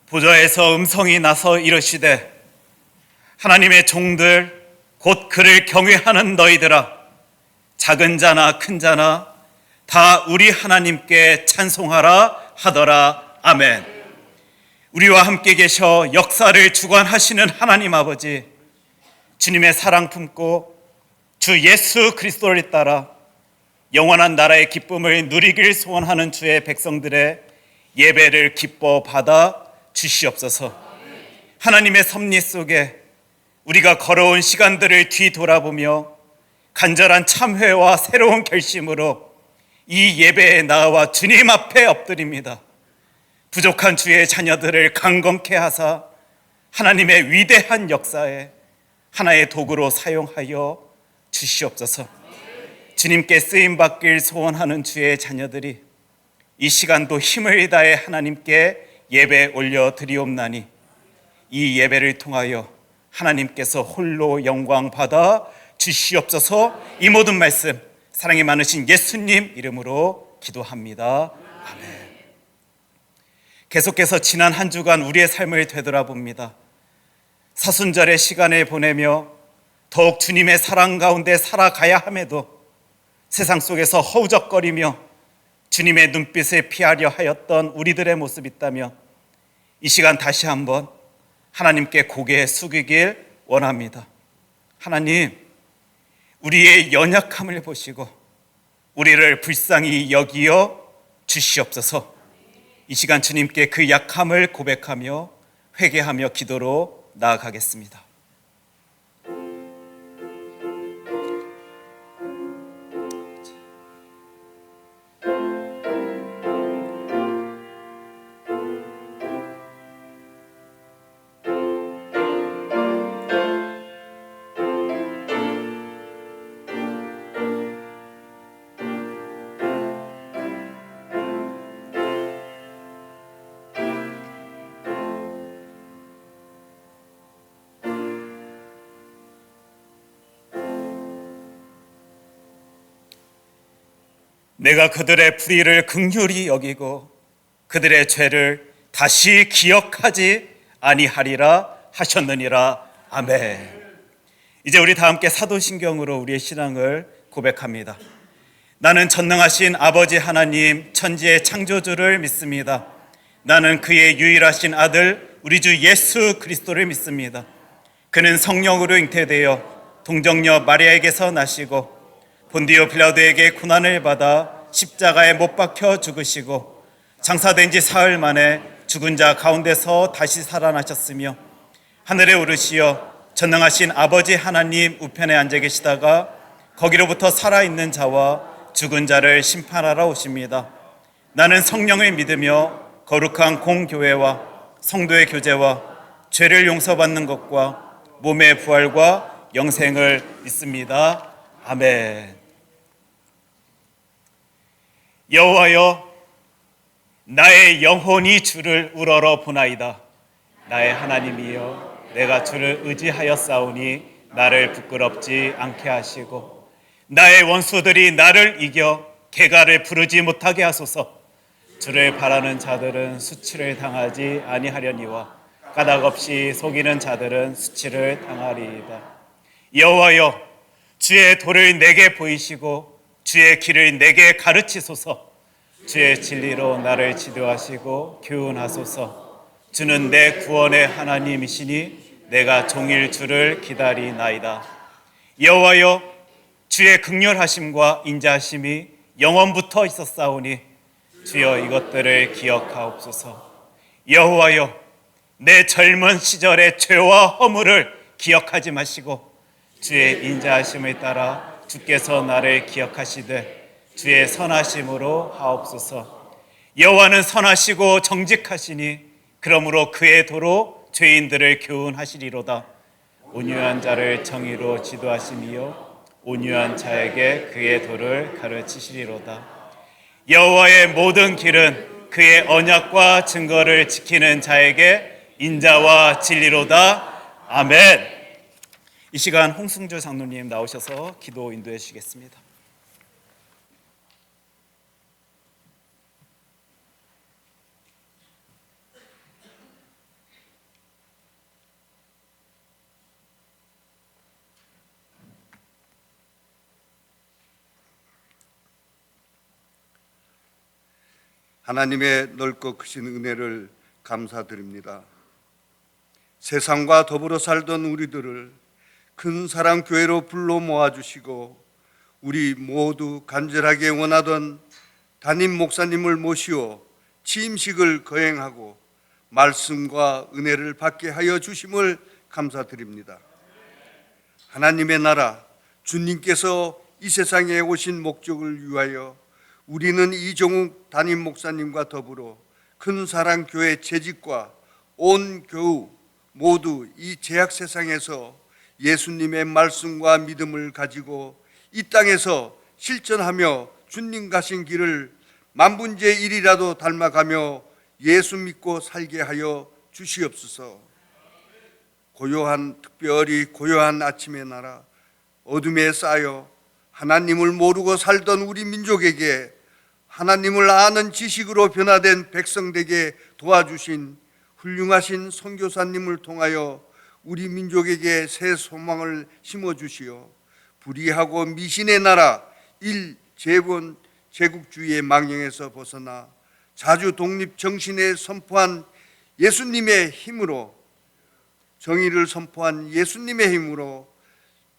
보좌에서 음성이 나서 이르시되 하나님의 종들 곧 그를 경외하는 너희들아, 작은 자나 큰 자나 다 우리 하나님께 찬송하라 하더라. 아멘. 우리와 함께 계셔 역사를 주관하시는 하나님 아버지, 주님의 사랑 품고 주 예수 그리스도를 따라 영원한 나라의 기쁨을 누리길 소원하는 주의 백성들의 예배를 기뻐 받아 주시옵소서. 하나님의 섭리 속에 우리가 걸어온 시간들을 뒤돌아보며 간절한 참회와 새로운 결심으로 이 예배에 나와 주님 앞에 엎드립니다. 부족한 주의 자녀들을 강건케 하사 하나님의 위대한 역사에 하나의 도구로 사용하여 주시옵소서. 주님께 쓰임받길 소원하는 주의 자녀들이 이 시간도 힘을 다해 하나님께 예배 올려드리옵나니 이 예배를 통하여 하나님께서 홀로 영광 받아 주시옵소서. 이 모든 말씀 사랑이 많으신 예수님 이름으로 기도합니다. 아멘. 계속해서 지난 한 주간 우리의 삶을 되돌아봅니다. 사순절의 시간을 보내며 더욱 주님의 사랑 가운데 살아가야 함에도 세상 속에서 허우적거리며 주님의 눈빛을 피하려 하였던 우리들의 모습이 있다며 이 시간 다시 한번 하나님께 고개 숙이길 원합니다. 하나님, 우리의 연약함을 보시고 우리를 불쌍히 여기어 주시옵소서. 이 시간 주님께 그 약함을 고백하며 회개하며 기도로 나아가겠습니다. 내가 그들의 불의를 긍휼히 여기고 그들의 죄를 다시 기억하지 아니하리라 하셨느니라. 아멘. 이제 우리 다 함께 사도신경으로 우리의 신앙을 고백합니다. 나는 전능하신 아버지 하나님 천지의 창조주를 믿습니다. 나는 그의 유일하신 아들 우리 주 예수 그리스도를 믿습니다. 그는 성령으로 잉태되어 동정녀 마리아에게서 나시고 본디오 빌라도에게 고난을 받아 십자가에 못 박혀 죽으시고 장사된 지 사흘 만에 죽은 자 가운데서 다시 살아나셨으며 하늘에 오르시어 전능하신 아버지 하나님 우편에 앉아 계시다가 거기로부터 살아있는 자와 죽은 자를 심판하러 오십니다. 나는 성령을 믿으며 거룩한 공교회와 성도의 교제와 죄를 용서받는 것과 몸의 부활과 영생을 믿습니다. 아멘. 여호와여, 나의 영혼이 주를 우러러 보나이다. 나의 하나님이여, 내가 주를 의지하였사오니 나를 부끄럽지 않게 하시고 나의 원수들이 나를 이겨 개가를 부르지 못하게 하소서. 주를 바라는 자들은 수치를 당하지 아니하려니와 까닭없이 속이는 자들은 수치를 당하리이다. 여호와여, 주의 도를 내게 보이시고 주의 길을 내게 가르치소서. 주의 진리로 나를 지도하시고 교훈하소서. 주는 내 구원의 하나님이시니 내가 종일 주를 기다리나이다. 여호와여, 주의 극렬하심과 인자하심이 영원부터 있었사오니 주여 이것들을 기억하옵소서. 여호와여, 내 젊은 시절의 죄와 허물을 기억하지 마시고 주의 인자하심을 따라 주께서 나를 기억하시되 주의 선하심으로 하옵소서. 여호와는 선하시고 정직하시니 그러므로 그의 도로 죄인들을 교훈하시리로다. 온유한 자를 정의로 지도하시며 온유한 자에게 그의 도를 가르치시리로다. 여호와의 모든 길은 그의 언약과 증거를 지키는 자에게 인자와 진리로다. 아멘. 이 시간 홍승주 장로님 나오셔서 기도 인도해 주시겠습니다. 하나님의 넓고 크신 은혜를 감사드립니다. 세상과 더불어 살던 우리들을 큰 사랑 교회로 불러 모아주시고 우리 모두 간절하게 원하던 담임 목사님을 모시어 취임식을 거행하고 말씀과 은혜를 받게 하여 주심을 감사드립니다. 하나님의 나라, 주님께서 이 세상에 오신 목적을 위하여 우리는 이종욱 담임 목사님과 더불어 큰 사랑 교회 재직과 온 교우 모두 이 죄악 세상에서 예수님의 말씀과 믿음을 가지고 이 땅에서 실천하며 주님 가신 길을 만분의 1이라도 닮아가며 예수 믿고 살게 하여 주시옵소서. 특별히 고요한 아침의 나라, 어둠에 쌓여 하나님을 모르고 살던 우리 민족에게 하나님을 아는 지식으로 변화된 백성 되게 도와주신 훌륭하신 선교사님을 통하여 우리 민족에게 새 소망을 심어주시어 불의하고 미신의 나라 일제본 제국주의의 망령에서 벗어나 자주 독립 정신에 선포한 예수님의 힘으로, 정의를 선포한 예수님의 힘으로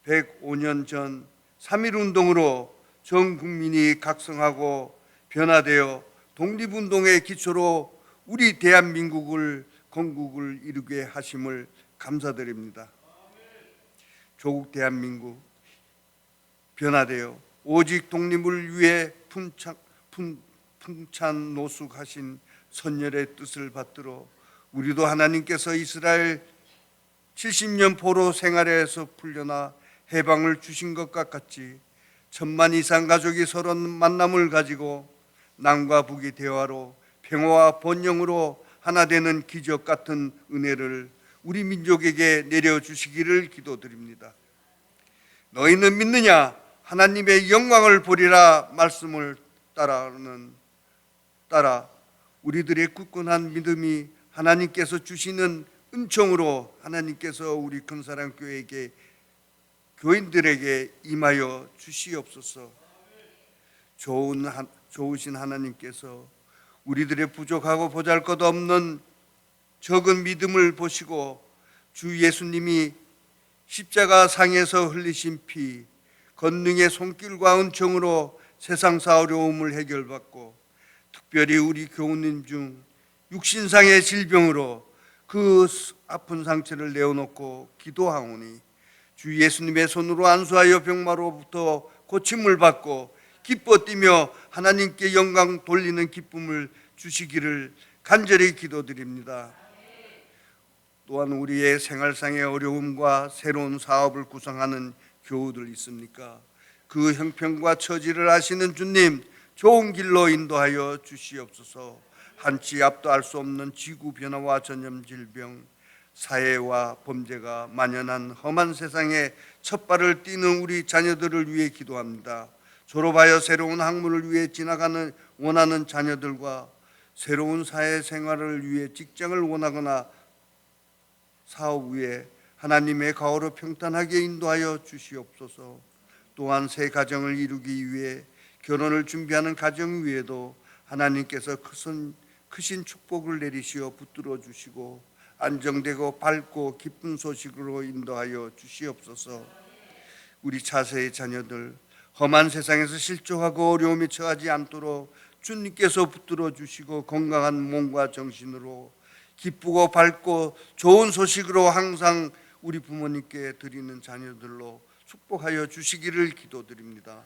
105년 전 3.1운동으로 전 국민이 각성하고 변화되어 독립운동의 기초로 우리 대한민국을 건국을 이루게 하심을 감사드립니다. 조국 대한민국 변화되어 오직 독립을 위해 풍찬 노숙하신 선열의 뜻을 받들어 우리도 하나님께서 이스라엘 70년 포로 생활에서 풀려나 해방을 주신 것과 같이 1000만 이상 가족이 서로 만남을 가지고 남과 북이 대화로 평화와 번영으로 하나 되는 기적 같은 은혜를 우리 민족에게 내려주시기를 기도드립니다. 너희는 믿느냐? 하나님의 영광을 보리라 말씀을 따라 우리들의 굳건한 믿음이 하나님께서 주시는 은총으로 하나님께서 우리 큰사랑교회에게 교인들에게 임하여 주시옵소서. 좋으신 하나님께서 우리들의 부족하고 보잘것없는 적은 믿음을 보시고 주 예수님이 십자가 상에서 흘리신 피, 권능의 손길과 은총으로 세상사 어려움을 해결받고 특별히 우리 교우님 중 육신상의 질병으로 그 아픈 상처를 내어놓고 기도하오니 주 예수님의 손으로 안수하여 병마로부터 고침을 받고 기뻐 뛰며 하나님께 영광 돌리는 기쁨을 주시기를 간절히 기도드립니다. 또한 우리의 생활상의 어려움과 새로운 사업을 구상하는 교우들 있습니까? 그 형편과 처지를 아시는 주님, 좋은 길로 인도하여 주시옵소서. 한치 앞도 알 수 없는 지구 변화와 전염 질병, 사회와 범죄가 만연한 험한 세상에 첫 발을 띄는 우리 자녀들을 위해 기도합니다. 졸업하여 새로운 학문을 위해 원하는 자녀들과 새로운 사회생활을 위해 직장을 원하거나 사업 위에 하나님의 가호로 평탄하게 인도하여 주시옵소서. 또한 새 가정을 이루기 위해 결혼을 준비하는 가정 위에도 하나님께서 크신 축복을 내리시어 붙들어 주시고 안정되고 밝고 기쁜 소식으로 인도하여 주시옵소서. 우리 차세의 자녀들 험한 세상에서 실족하고 어려움에 처하지 않도록 주님께서 붙들어 주시고 건강한 몸과 정신으로 기쁘고 밝고 좋은 소식으로 항상 우리 부모님께 드리는 자녀들로 축복하여 주시기를 기도드립니다.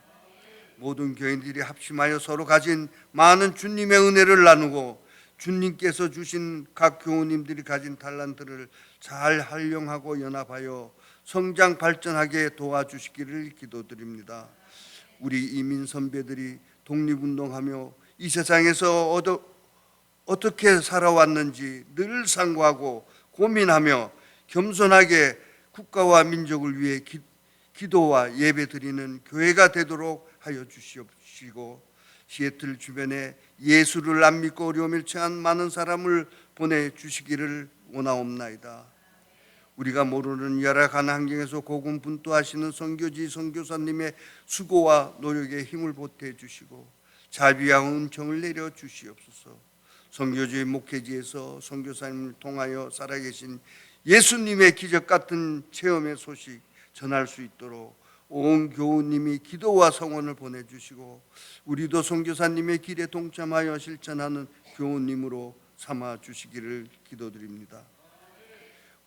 모든 교인들이 합심하여 서로 가진 많은 주님의 은혜를 나누고 주님께서 주신 각 교우님들이 가진 달란트를 잘 활용하고 연합하여 성장 발전하게 도와주시기를 기도드립니다. 우리 이민 선배들이 독립운동하며 이 세상에서 어떻게 살아왔는지 늘 상고하고 고민하며 겸손하게 국가와 민족을 위해 기도와 예배 드리는 교회가 되도록 하여 주시옵시고 시애틀 주변에 예수를 안 믿고 어려움을 처한 많은 사람을 보내주시기를 원하옵나이다. 우리가 모르는 열악한 환경에서 고군분투하시는 선교지 선교사님의 수고와 노력에 힘을 보태주시고 자비와 은총을 내려 주시옵소서. 선교주의 목회지에서 선교사님을 통하여 살아계신 예수님의 기적 같은 체험의 소식 전할 수 있도록 온 교우님이 기도와 성원을 보내주시고 우리도 선교사님의 길에 동참하여 실천하는 교우님으로 삼아 주시기를 기도드립니다.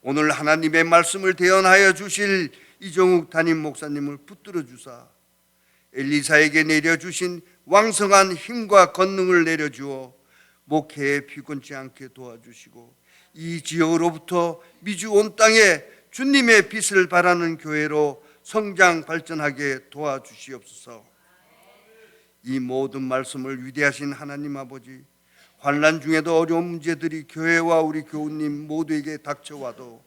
오늘 하나님의 말씀을 대언하여 주실 이종욱 담임 목사님을 붙들어 주사 엘리사에게 내려주신 왕성한 힘과 권능을 내려주어 목회에 비곤치 않게 도와주시고 이 지역으로부터 미주 온 땅에 주님의 빛을 발하는 교회로 성장 발전하게 도와주시옵소서. 이 모든 말씀을 위대하신 하나님 아버지, 환난 중에도 어려운 문제들이 교회와 우리 교우님 모두에게 닥쳐와도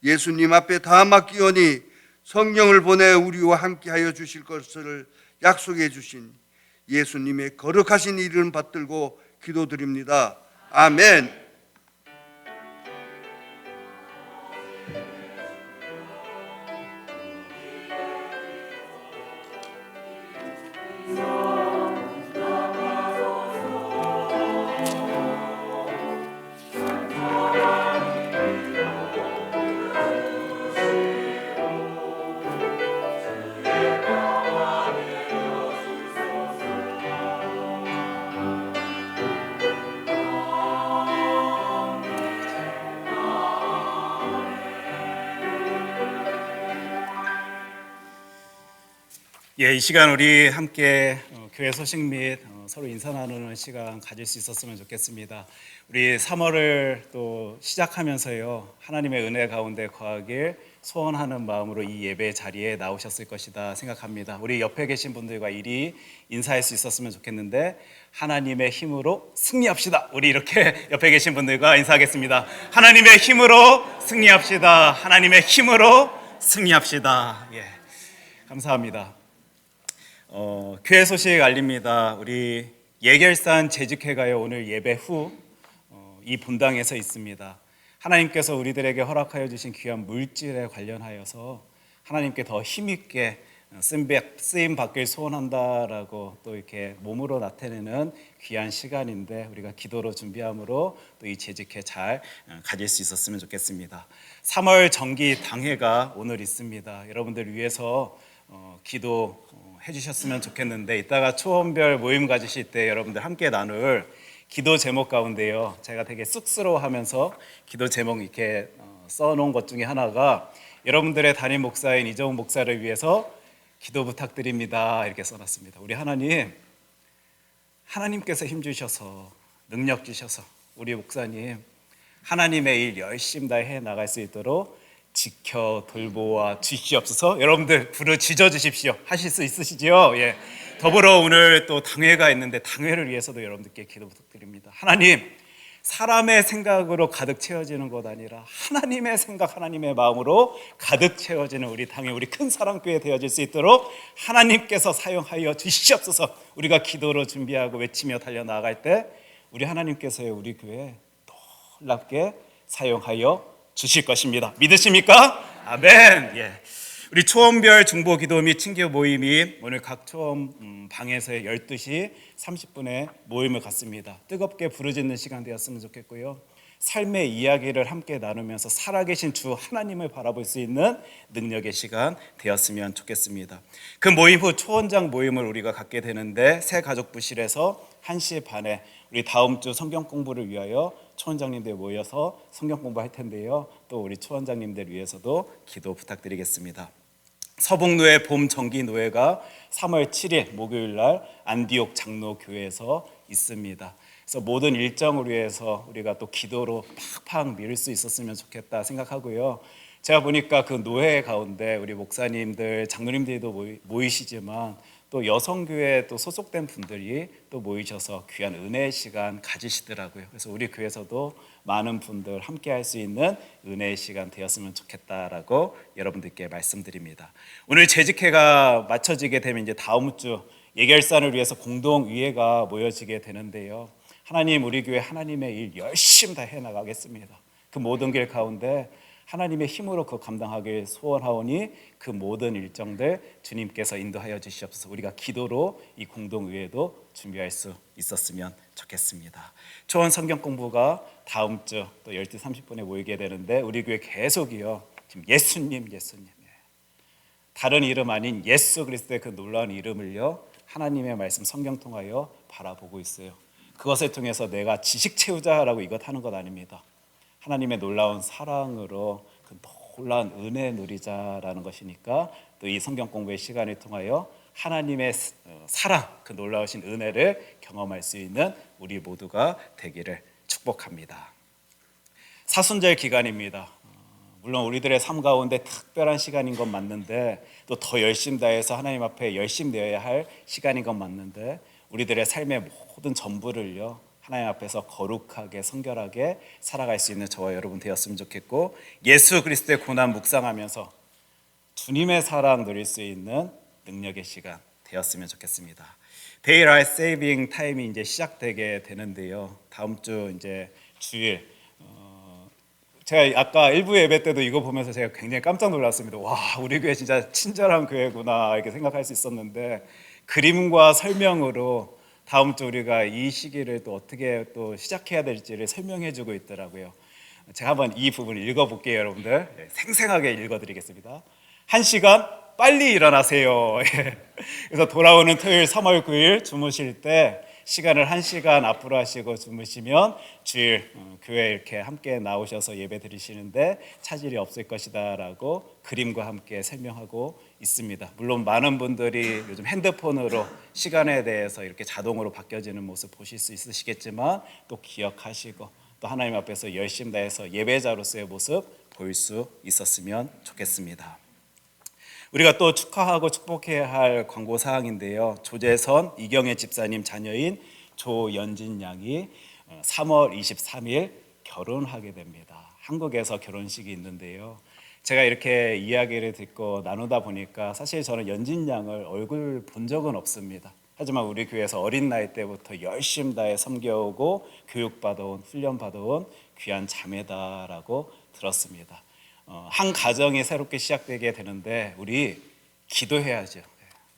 예수님 앞에 다 맡기오니 성령을 보내 우리와 함께하여 주실 것을 약속해 주신 예수님의 거룩하신 이름 받들고 기도드립니다. 아멘. 예, 이 시간 우리 함께 교회 소식 및 서로 인사 나누는 시간 가질 수 있었으면 좋겠습니다. 우리 3월을 또 시작하면서요, 하나님의 은혜 가운데 거하길 소원하는 마음으로 이 예배 자리에 나오셨을 것이다 생각합니다. 우리 옆에 계신 분들과 이리 인사할 수 있었으면 좋겠는데 하나님의 힘으로 승리합시다. 우리 이렇게 옆에 계신 분들과 인사하겠습니다. 하나님의 힘으로 승리합시다. 하나님의 힘으로 승리합시다. 예, 감사합니다. 교회 소식 알립니다. 우리 예결산 재직회가요 오늘 예배 후 이 본당에서 있습니다. 하나님께서 우리들에게 허락하여 주신 귀한 물질에 관련하여서 하나님께 더 힘있게 쓰임 받길 소원한다라고 또 이렇게 몸으로 나타내는 귀한 시간인데 우리가 기도로 준비함으로 또 이 재직회 잘 가질 수 있었으면 좋겠습니다. 3월 정기 당회가 오늘 있습니다. 여러분들 위해서 기도 해주셨으면 좋겠는데 이따가 초원별 모임 가지실 때 여러분들 함께 나눌 기도 제목 가운데요, 제가 되게 쑥스러워하면서 기도 제목 이렇게 써놓은 것 중에 하나가 여러분들의 담임 목사인 이정욱 목사를 위해서 기도 부탁드립니다 이렇게 써놨습니다. 우리 하나님께서 힘 주셔서 능력 주셔서 우리 목사님 하나님의 일 열심히 다해 나갈 수 있도록 지켜 돌보아 주시옵소서. 여러분들 부르짖어 주십시오. 하실 수 있으시죠? 예. 더불어 오늘 또 당회가 있는데 당회를 위해서도 여러분들께 기도 부탁드립니다. 하나님, 사람의 생각으로 가득 채워지는 것 아니라 하나님의 생각, 하나님의 마음으로 가득 채워지는 우리 당회, 우리 큰 사랑교회 되어질 수 있도록 하나님께서 사용하여 주시옵소서. 우리가 기도로 준비하고 외치며 달려나갈 때 우리 하나님께서요 우리 교회 놀랍게 사용하여 주실 것입니다. 믿으십니까? 아멘. 예. 우리 초원별 중보 기도 및 친교 모임이 오늘 각 초원 방에서 12시 30분에 모임을 갖습니다. 뜨겁게 부르짖는 시간 되었으면 좋겠고요. 삶의 이야기를 함께 나누면서 살아계신 주 하나님을 바라볼 수 있는 능력의 시간 되었으면 좋겠습니다. 그 모임 후 초원장 모임을 우리가 갖게 되는데 새 가족부실에서 1시 반에 우리 다음 주 성경 공부를 위하여 초원장님들 모여서 성경 공부할 텐데요. 또 우리 초원장님들 위해서도 기도 부탁드리겠습니다. 서북로의 봄 정기 노회가 3월 7일 목요일 날 안디옥 장로교회에서 있습니다. 그래서 모든 일정을 위해서 우리가 또 기도로 팍팍 밀 수 있었으면 좋겠다 생각하고요. 제가 보니까 그 노회 가운데 우리 목사님들, 장로님들도 모이시지만 또 여성교회 또 소속된 분들이 또 모이셔서 귀한 은혜의 시간 가지시더라고요. 그래서 우리 교회에서도 많은 분들 함께 할 수 있는 은혜의 시간 되었으면 좋겠다라고 여러분들께 말씀드립니다. 오늘 재직회가 마쳐지게 되면 이제 다음 주 예결산을 위해서 공동위회가 모여지게 되는데요. 하나님, 우리 교회 하나님의 일 열심히 다 해나가겠습니다. 그 모든 길 가운데 하나님의 힘으로 그 감당하길 소원하오니 그 모든 일정들 주님께서 인도하여 주시옵소서. 우리가 기도로 이 공동의회도 준비할 수 있었으면 좋겠습니다. 초원 성경 공부가 다음 주 또 12시 30분에 모이게 되는데 우리 교회 계속이요. 지금 예수님 다른 이름 아닌 예수 그리스도의 그 놀라운 이름을요. 하나님의 말씀 성경 통하여 바라보고 있어요. 그것을 통해서 내가 지식 채우자라고 이것 하는 것 아닙니다. 하나님의 놀라운 사랑으로 그 놀라운 은혜 누리자라는 것이니까 또 이 성경 공부의 시간을 통하여 하나님의 사랑, 그 놀라우신 은혜를 경험할 수 있는 우리 모두가 되기를 축복합니다. 사순절 기간입니다. 물론 우리들의 삶 가운데 특별한 시간인 건 맞는데 또 더 열심 다해서 하나님 앞에 열심 내어야 할 시간인 건 맞는데 우리들의 삶의 모든 전부를요 하나님 앞에서 거룩하게 성결하게 살아갈 수 있는 저와 여러분 되었으면 좋겠고 예수 그리스도의 고난 묵상하면서 주님의 사랑 누릴 수 있는 능력의 시간 되었으면 좋겠습니다. Daylight Saving Time이 이제 시작되게 되는데요. 다음 주 이제 주일 제가 아까 일부 예배 때도 이거 보면서 제가 굉장히 깜짝 놀랐습니다. 와, 우리 교회 진짜 친절한 교회구나 이렇게 생각할 수 있었는데 그림과 설명으로 다음 주 우리가 이 시기를 또 어떻게 또 시작해야 될지를 설명해 주고 있더라고요. 제가 한번 이 부분을 읽어볼게요, 여러분들. 생생하게 읽어드리겠습니다. 1시간 빨리 일어나세요. 그래서 돌아오는 토요일 3월 9일 주무실 때 시간을 1시간 앞으로 하시고 주무시면 주일 교회 이렇게 함께 나오셔서 예배 드리시는데 차질이 없을 것이다라고 그림과 함께 설명하고 있습니다. 물론 많은 분들이 요즘 핸드폰으로 시간에 대해서 이렇게 자동으로 바뀌어지는 모습 보실 수 있으시겠지만 또 기억하시고 또 하나님 앞에서 열심 다해서 예배자로서의 모습 보일 수 있었으면 좋겠습니다. 우리가 또 축하하고 축복해야 할 광고 사항인데요. 조재선 이경애 집사님 자녀인 조연진 양이 3월 23일 결혼하게 됩니다. 한국에서 결혼식이 있는데요. 제가 이렇게 이야기를 듣고 나누다 보니까 사실 저는 연진 양을 얼굴 본 적은 없습니다. 하지만 우리 교회에서 어린 나이 때부터 열심 다해 섬겨오고 교육받아온 훈련받아온 귀한 자매다라고 들었습니다. 한 가정이 새롭게 시작되게 되는데 우리 기도해야죠.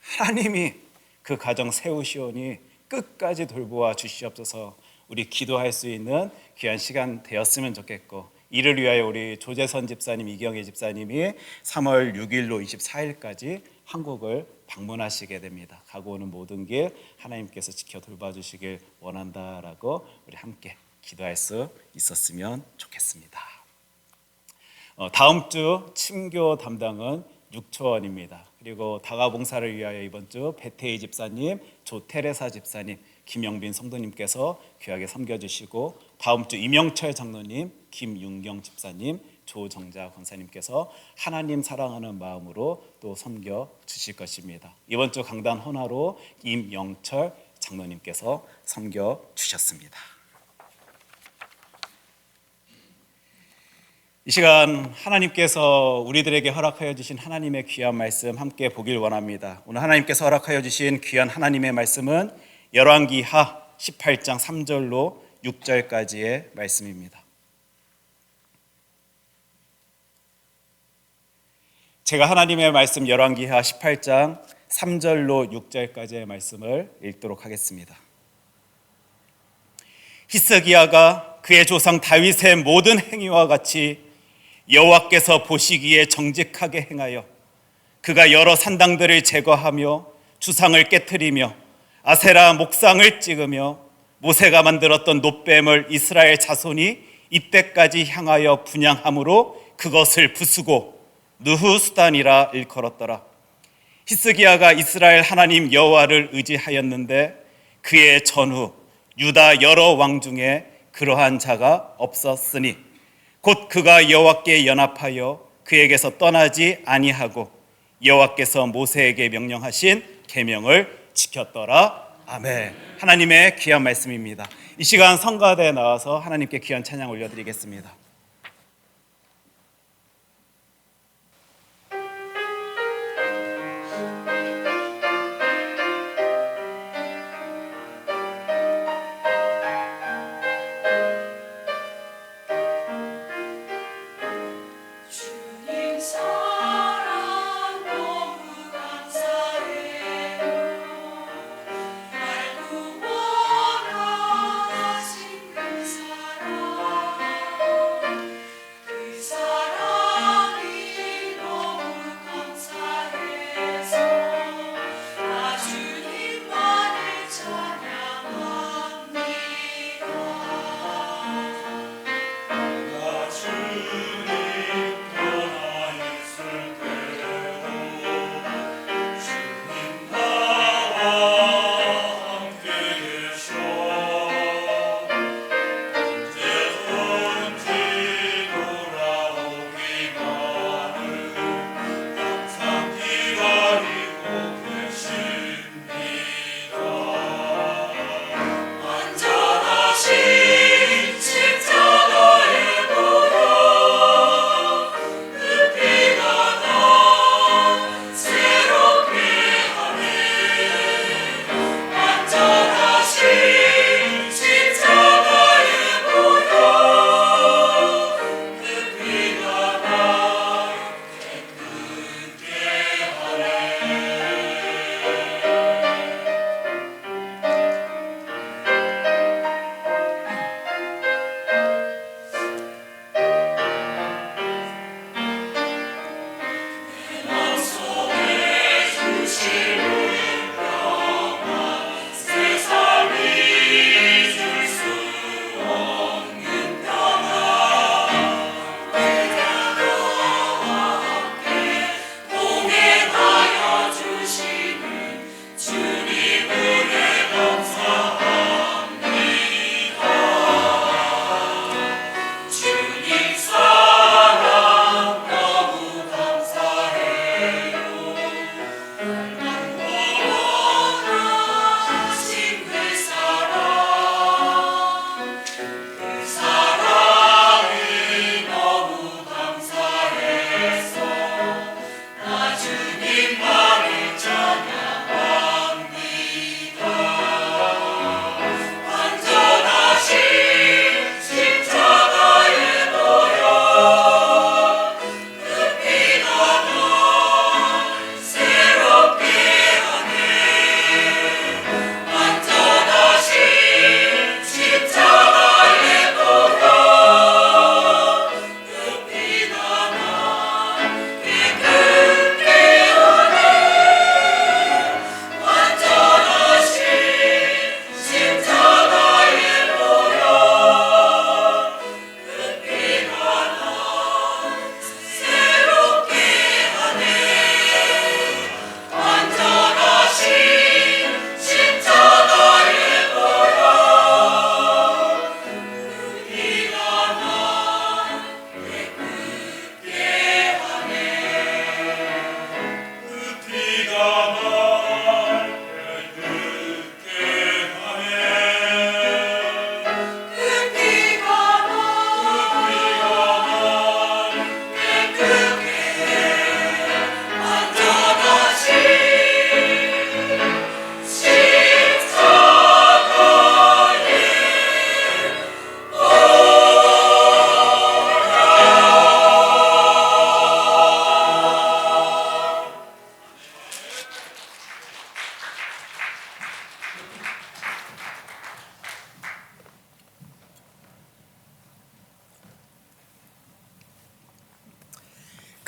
하나님이 그 가정 세우시오니 끝까지 돌보아 주시옵소서. 우리 기도할 수 있는 귀한 시간 되었으면 좋겠고 이를 위하여 우리 조재선 집사님, 이경희 집사님이 3월 6일로 24일까지 한국을 방문하시게 됩니다. 가고 오는 모든 길 하나님께서 지켜 돌봐주시길 원한다라고 우리 함께 기도할 수 있었으면 좋겠습니다. 다음 주 침교 담당은 육초원입니다. 그리고 다가봉사를 위하여 이번 주 배태희 집사님, 조테레사 집사님, 김영빈 성도님께서 귀하게 섬겨주시고 다음 주 임영철 장로님, 김윤경 집사님, 조정자 권사님께서 하나님 사랑하는 마음으로 또 섬겨주실 것입니다. 이번 주 강단 헌화로 임영철 장로님께서 섬겨주셨습니다. 이 시간 하나님께서 우리들에게 허락하여 주신 하나님의 귀한 말씀 함께 보길 원합니다. 오늘 하나님께서 허락하여 주신 귀한 하나님의 말씀은 열왕기하 18장 3절로 6절까지의 말씀입니다. 제가 하나님의 말씀 열왕기하 18장 3절로 6절까지의 말씀을 읽도록 하겠습니다. 히스기야가 그의 조상 다윗의 모든 행위와 같이 여호와께서 보시기에 정직하게 행하여 그가 여러 산당들을 제거하며 주상을 깨트리며 아세라 목상을 찍으며 모세가 만들었던 놋뱀을 이스라엘 자손이 이때까지 향하여 분향함으로 그것을 부수고 느후수단이라 일컬었더라. 히스기야가 이스라엘 하나님 여호와를 의지하였는데 그의 전후 유다 여러 왕 중에 그러한 자가 없었으니 곧 그가 여호와께 연합하여 그에게서 떠나지 아니하고 여호와께서 모세에게 명령하신 계명을 지켰더라. 아멘. 하나님의 귀한 말씀입니다. 이 시간 성가대에 나와서 하나님께 귀한 찬양 올려드리겠습니다.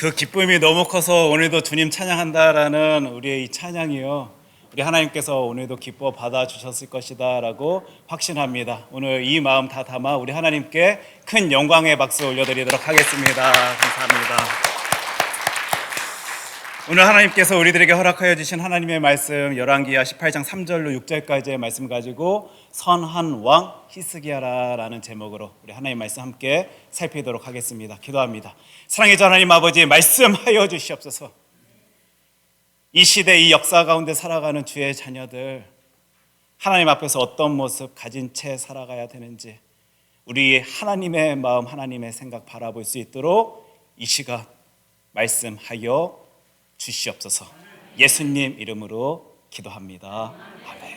그 기쁨이 너무 커서 오늘도 주님 찬양한다라는 우리의 이 찬양이요, 우리 하나님께서 오늘도 기뻐 받아주셨을 것이다라고 확신합니다. 오늘 이 마음 다 담아 우리 하나님께 큰 영광의 박수 올려드리도록 하겠습니다. 감사합니다. 오늘 하나님께서 우리들에게 허락하여 주신 하나님의 말씀, 열왕기하 18장 3절로 6절까지의 말씀 가지고 선한 왕 히스기야라는 제목으로 우리 하나님의 말씀 함께 살피도록 하겠습니다. 기도합니다. 사랑의 주 하나님 아버지, 말씀하여 주시옵소서. 이 시대, 이 역사 가운데 살아가는 주의 자녀들, 하나님 앞에서 어떤 모습 가진 채 살아가야 되는지 우리 하나님의 마음, 하나님의 생각 바라볼 수 있도록 이 시간 말씀하여 주시옵소서. 예수님 이름으로 기도합니다. 아멘.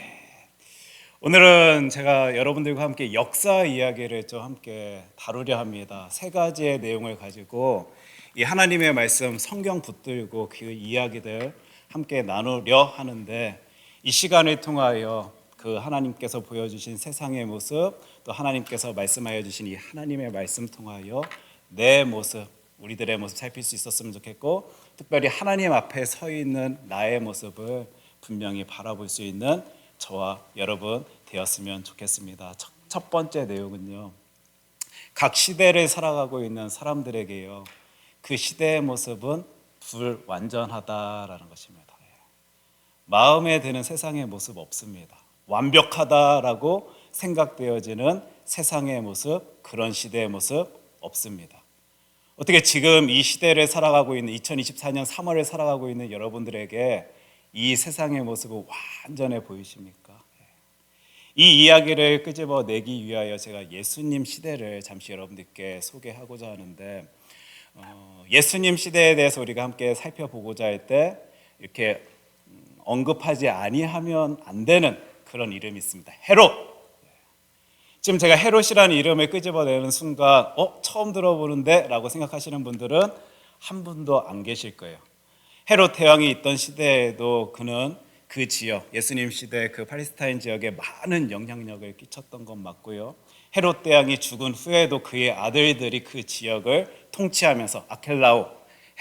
오늘은 제가 여러분들과 함께 역사 이야기를 좀 함께 다루려 합니다. 세 가지의 내용을 가지고 이 하나님의 말씀, 성경 붙들고 그 이야기들 함께 나누려 하는데, 이 시간을 통하여 그 하나님께서 보여주신 세상의 모습, 또 하나님께서 말씀하여 주신 이 하나님의 말씀 통하여 내 모습, 우리들의 모습 살필 수 있었으면 좋겠고, 특별히 하나님 앞에 서 있는 나의 모습을 분명히 바라볼 수 있는 저와 여러분 되었으면 좋겠습니다. 첫 번째 내용은요, 각 시대를 살아가고 있는 사람들에게요, 그 시대의 모습은 불완전하다라는 것입니다. 마음에 드는 세상의 모습 없습니다. 완벽하다라고 생각되어지는 세상의 모습, 그런 시대의 모습 없습니다. 어떻게 지금 이 시대를 살아가고 있는 2024년 3월을 살아가고 있는 여러분들에게 이 세상의 모습은 완전해 보이십니까? 이 이야기를 끄집어내기 위하여 제가 예수님 시대를 잠시 여러분들께 소개하고자 하는데, 예수님 시대에 대해서 우리가 함께 살펴보고자 할 때 이렇게 언급하지 아니하면 안 되는 그런 이름이 있습니다. 헤롯. 지금 제가 헤롯이라는 이름을 끄집어내는 순간 처음 들어보는데 라고 생각하시는 분들은 한 분도 안 계실 거예요. 헤롯 대왕이 있던 시대에도 그는 그 지역, 예수님 시대 그 팔레스타인 지역에 많은 영향력을 끼쳤던 건 맞고요. 헤롯 대왕이 죽은 후에도 그의 아들들이 그 지역을 통치하면서, 아켈라오,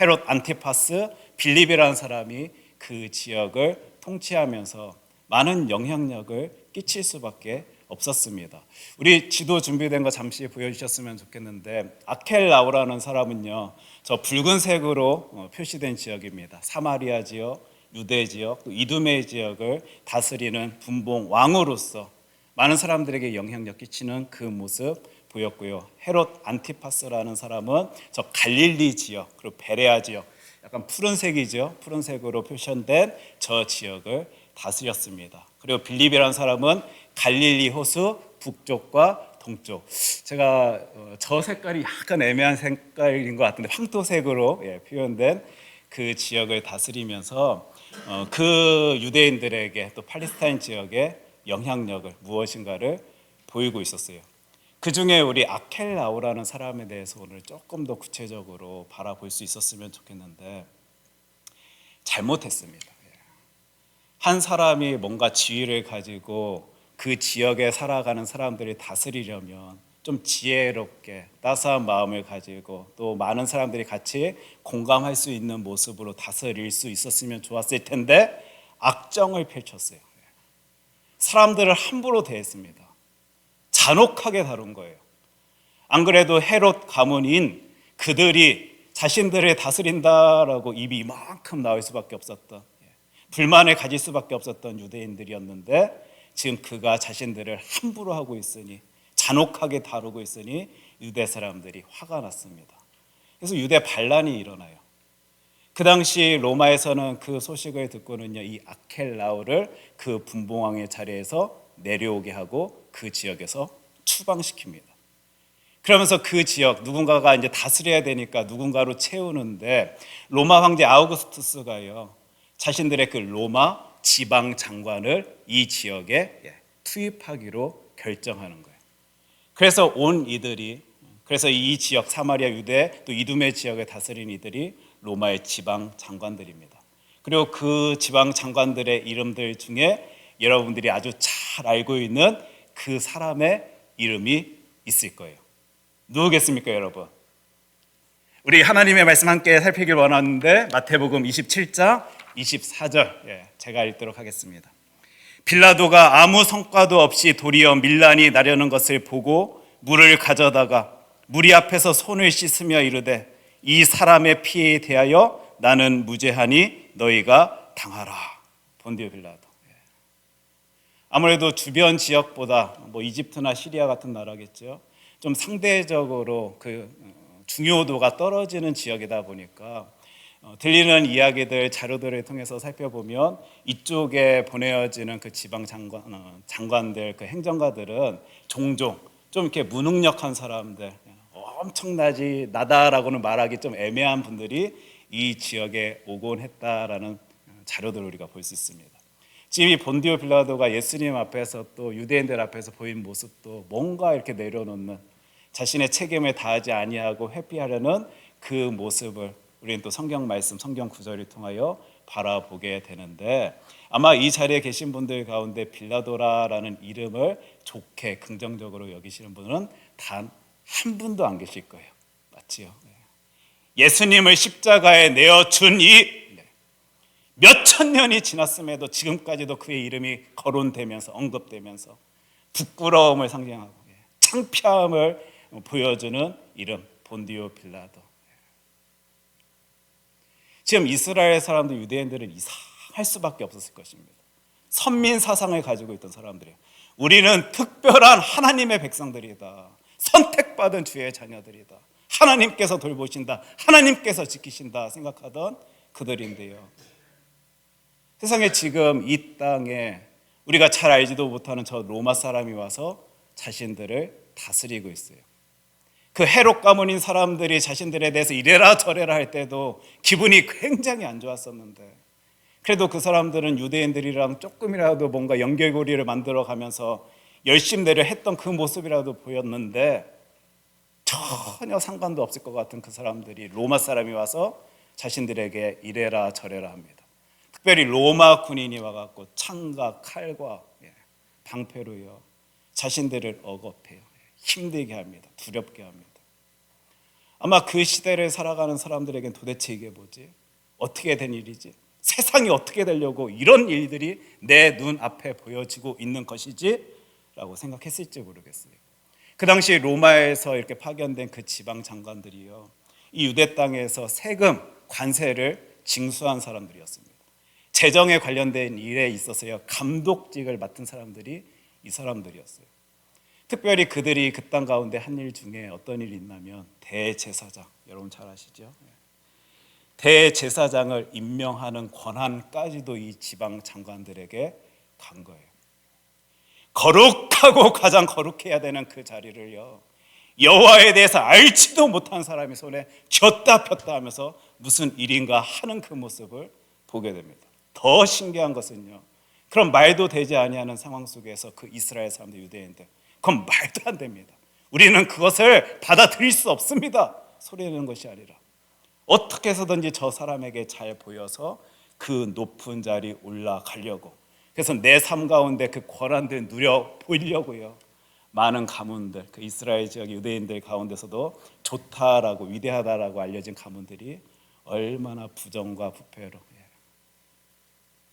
헤롯 안티파스, 빌립이라는 사람이 그 지역을 통치하면서 많은 영향력을 끼칠 수밖에 없었습니다. 우리 지도 준비된 거 잠시 보여주셨으면 좋겠는데, 아켈라오라는 사람은요, 저 붉은색으로 표시된 지역입니다. 사마리아 지역, 유대 지역, 또 이두메 지역을 다스리는 분봉 왕으로서 많은 사람들에게 영향력 끼치는 그 모습 보였고요. 헤롯 안티파스라는 사람은 저 갈릴리 지역, 그리고 베레아 지역, 약간 푸른색이죠. 푸른색으로 표시된 저 지역을 다스렸습니다. 그리고 빌립이라는 사람은 갈릴리 호수 북쪽과 동쪽, 제가 저 색깔이 약간 애매한 색깔인 것 같은데 황토색으로 표현된 그 지역을 다스리면서 그 유대인들에게, 또 팔레스타인 지역에 영향력을, 무엇인가를 보이고 있었어요. 그 중에 우리 아켈라오라는 사람에 대해서 오늘 조금 더 구체적으로 바라볼 수 있었으면 좋겠는데, 잘못했습니다. 한 사람이 뭔가 지위를 가지고 그 지역에 살아가는 사람들을 다스리려면 좀 지혜롭게 따스한 마음을 가지고 또 많은 사람들이 같이 공감할 수 있는 모습으로 다스릴 수 있었으면 좋았을 텐데, 악정을 펼쳤어요. 사람들을 함부로 대했습니다. 잔혹하게 다룬 거예요. 안 그래도 헤롯 가문인 그들이 자신들을 다스린다라고 입이 이만큼 나올 수밖에 없었던, 불만을 가질 수밖에 없었던 유대인들이었는데, 지금 그가 자신들을 함부로 하고 있으니, 잔혹하게 다루고 있으니 유대 사람들이 화가 났습니다. 그래서 유대 반란이 일어나요. 그 당시 로마에서는 그 소식을 듣고는요, 이 아켈라오를 그 분봉왕의 자리에서 내려오게 하고 그 지역에서 추방시킵니다. 그러면서 그 지역, 누군가가 이제 다스려야 되니까 누군가로 채우는데, 로마 황제 아우구스투스가요, 자신들의 그 로마 지방 장관을 이 지역에 투입하기로 결정하는 거예요. 그래서 그래서 이 지역, 사마리아, 유대, 또 이두메 지역을 다스린 이들이 로마의 지방 장관들입니다. 그리고 그 지방 장관들의 이름들 중에 여러분들이 아주 잘 알고 있는 그 사람의 이름이 있을 거예요. 누구겠습니까, 여러분? 우리 하나님의 말씀 함께 살피길 원하는데 마태복음 27장 24절 제가 읽도록 하겠습니다. 빌라도가 아무 성과도 없이 도리어 밀란이 나려는 것을 보고 물을 가져다가 무리 앞에서 손을 씻으며 이르되 이 사람의 피에 대하여 나는 무죄하니 너희가 당하라. 본디오 빌라도. 아무래도 주변 지역보다 이집트나 시리아 같은 나라겠죠. 좀 상대적으로 그 중요도가 떨어지는 지역이다 보니까 들리는 이야기들 자료들을 통해서 살펴보면 이쪽에 보내어지는 그 지방 장관들 그 행정가들은 종종 좀 이렇게 무능력한 사람들, 엄청나지 나다라고는 말하기 좀 애매한 분들이 이 지역에 오곤 했다라는 자료들을 우리가 볼 수 있습니다. 지금 이 본디오 빌라도가 예수님 앞에서 또 유대인들 앞에서 보인 모습도 뭔가 이렇게 내려놓는, 자신의 책임을 다하지 아니하고 회피하려는 그 모습을 우리는 또 성경 말씀, 성경 구절을 통하여 바라보게 되는데, 아마 이 자리에 계신 분들 가운데 빌라도라라는 이름을 좋게 긍정적으로 여기시는 분은 단 한 분도 안 계실 거예요. 맞지요? 예수님을 십자가에 내어준 이 몇천 년이 지났음에도 지금까지도 그의 이름이 거론되면서 언급되면서 부끄러움을 상징하고 창피함을 보여주는 이름, 본디오 빌라도. 지금 이스라엘 사람들, 유대인들은 이상할 수밖에 없었을 것입니다. 선민 사상을 가지고 있던 사람들이에요. 우리는 특별한 하나님의 백성들이다. 선택받은 주의 자녀들이다. 하나님께서 돌보신다. 하나님께서 지키신다 생각하던 그들인데요. 세상에 지금 이 땅에 우리가 잘 알지도 못하는 저 로마 사람이 와서 자신들을 다스리고 있어요. 그 헤롯 가문인 사람들이 자신들에 대해서 이래라 저래라 할 때도 기분이 굉장히 안 좋았었는데, 그래도 그 사람들은 유대인들이랑 조금이라도 뭔가 연결고리를 만들어 가면서 열심내려 했던 그 모습이라도 보였는데, 전혀 상관도 없을 것 같은 그 사람들이 로마 사람이 와서 자신들에게 이래라 저래라 합니다. 특별히 로마 군인이 와갖고 창과 칼과 방패로요 자신들을 억압해요. 힘들게 합니다. 두렵게 합니다. 아마 그 시대를 살아가는 사람들에겐 도대체 이게 뭐지? 어떻게 된 일이지? 세상이 어떻게 되려고 이런 일들이 내 눈앞에 보여지고 있는 것이지? 라고 생각했을지 모르겠어요. 그 당시 로마에서 이렇게 파견된 그 지방 장관들이요, 이 유대 땅에서 세금, 관세를 징수한 사람들이었습니다. 재정에 관련된 일에 있어서요 감독직을 맡은 사람들이 이 사람들이었어요. 특별히 그들이 그 땅 가운데 한 일 중에 어떤 일이 있냐면 대제사장, 여러분 잘 아시죠? 대제사장을 임명하는 권한까지도 이 지방 장관들에게 간 거예요. 거룩하고 가장 거룩해야 되는 그 자리를요 여호와에 대해서 알지도 못한 사람이 손에 쥐었다 폈다 하면서 무슨 일인가 하는 그 모습을 보게 됩니다. 더 신기한 것은요, 그런 말도 되지 아니하는 상황 속에서 그 이스라엘 사람들, 유대인들, 그건 말도 안 됩니다. 우리는 그것을 받아들일 수 없습니다. 소리내는 것이 아니라 어떻게 해서든지 저 사람에게 잘 보여서 그 높은 자리 올라가려고, 그래서 내 삶 가운데 그 권한들 누려 보이려고요 많은 가문들, 그 이스라엘 지역 유대인들 가운데서도 좋다라고 위대하다라고 알려진 가문들이 얼마나 부정과 부패로,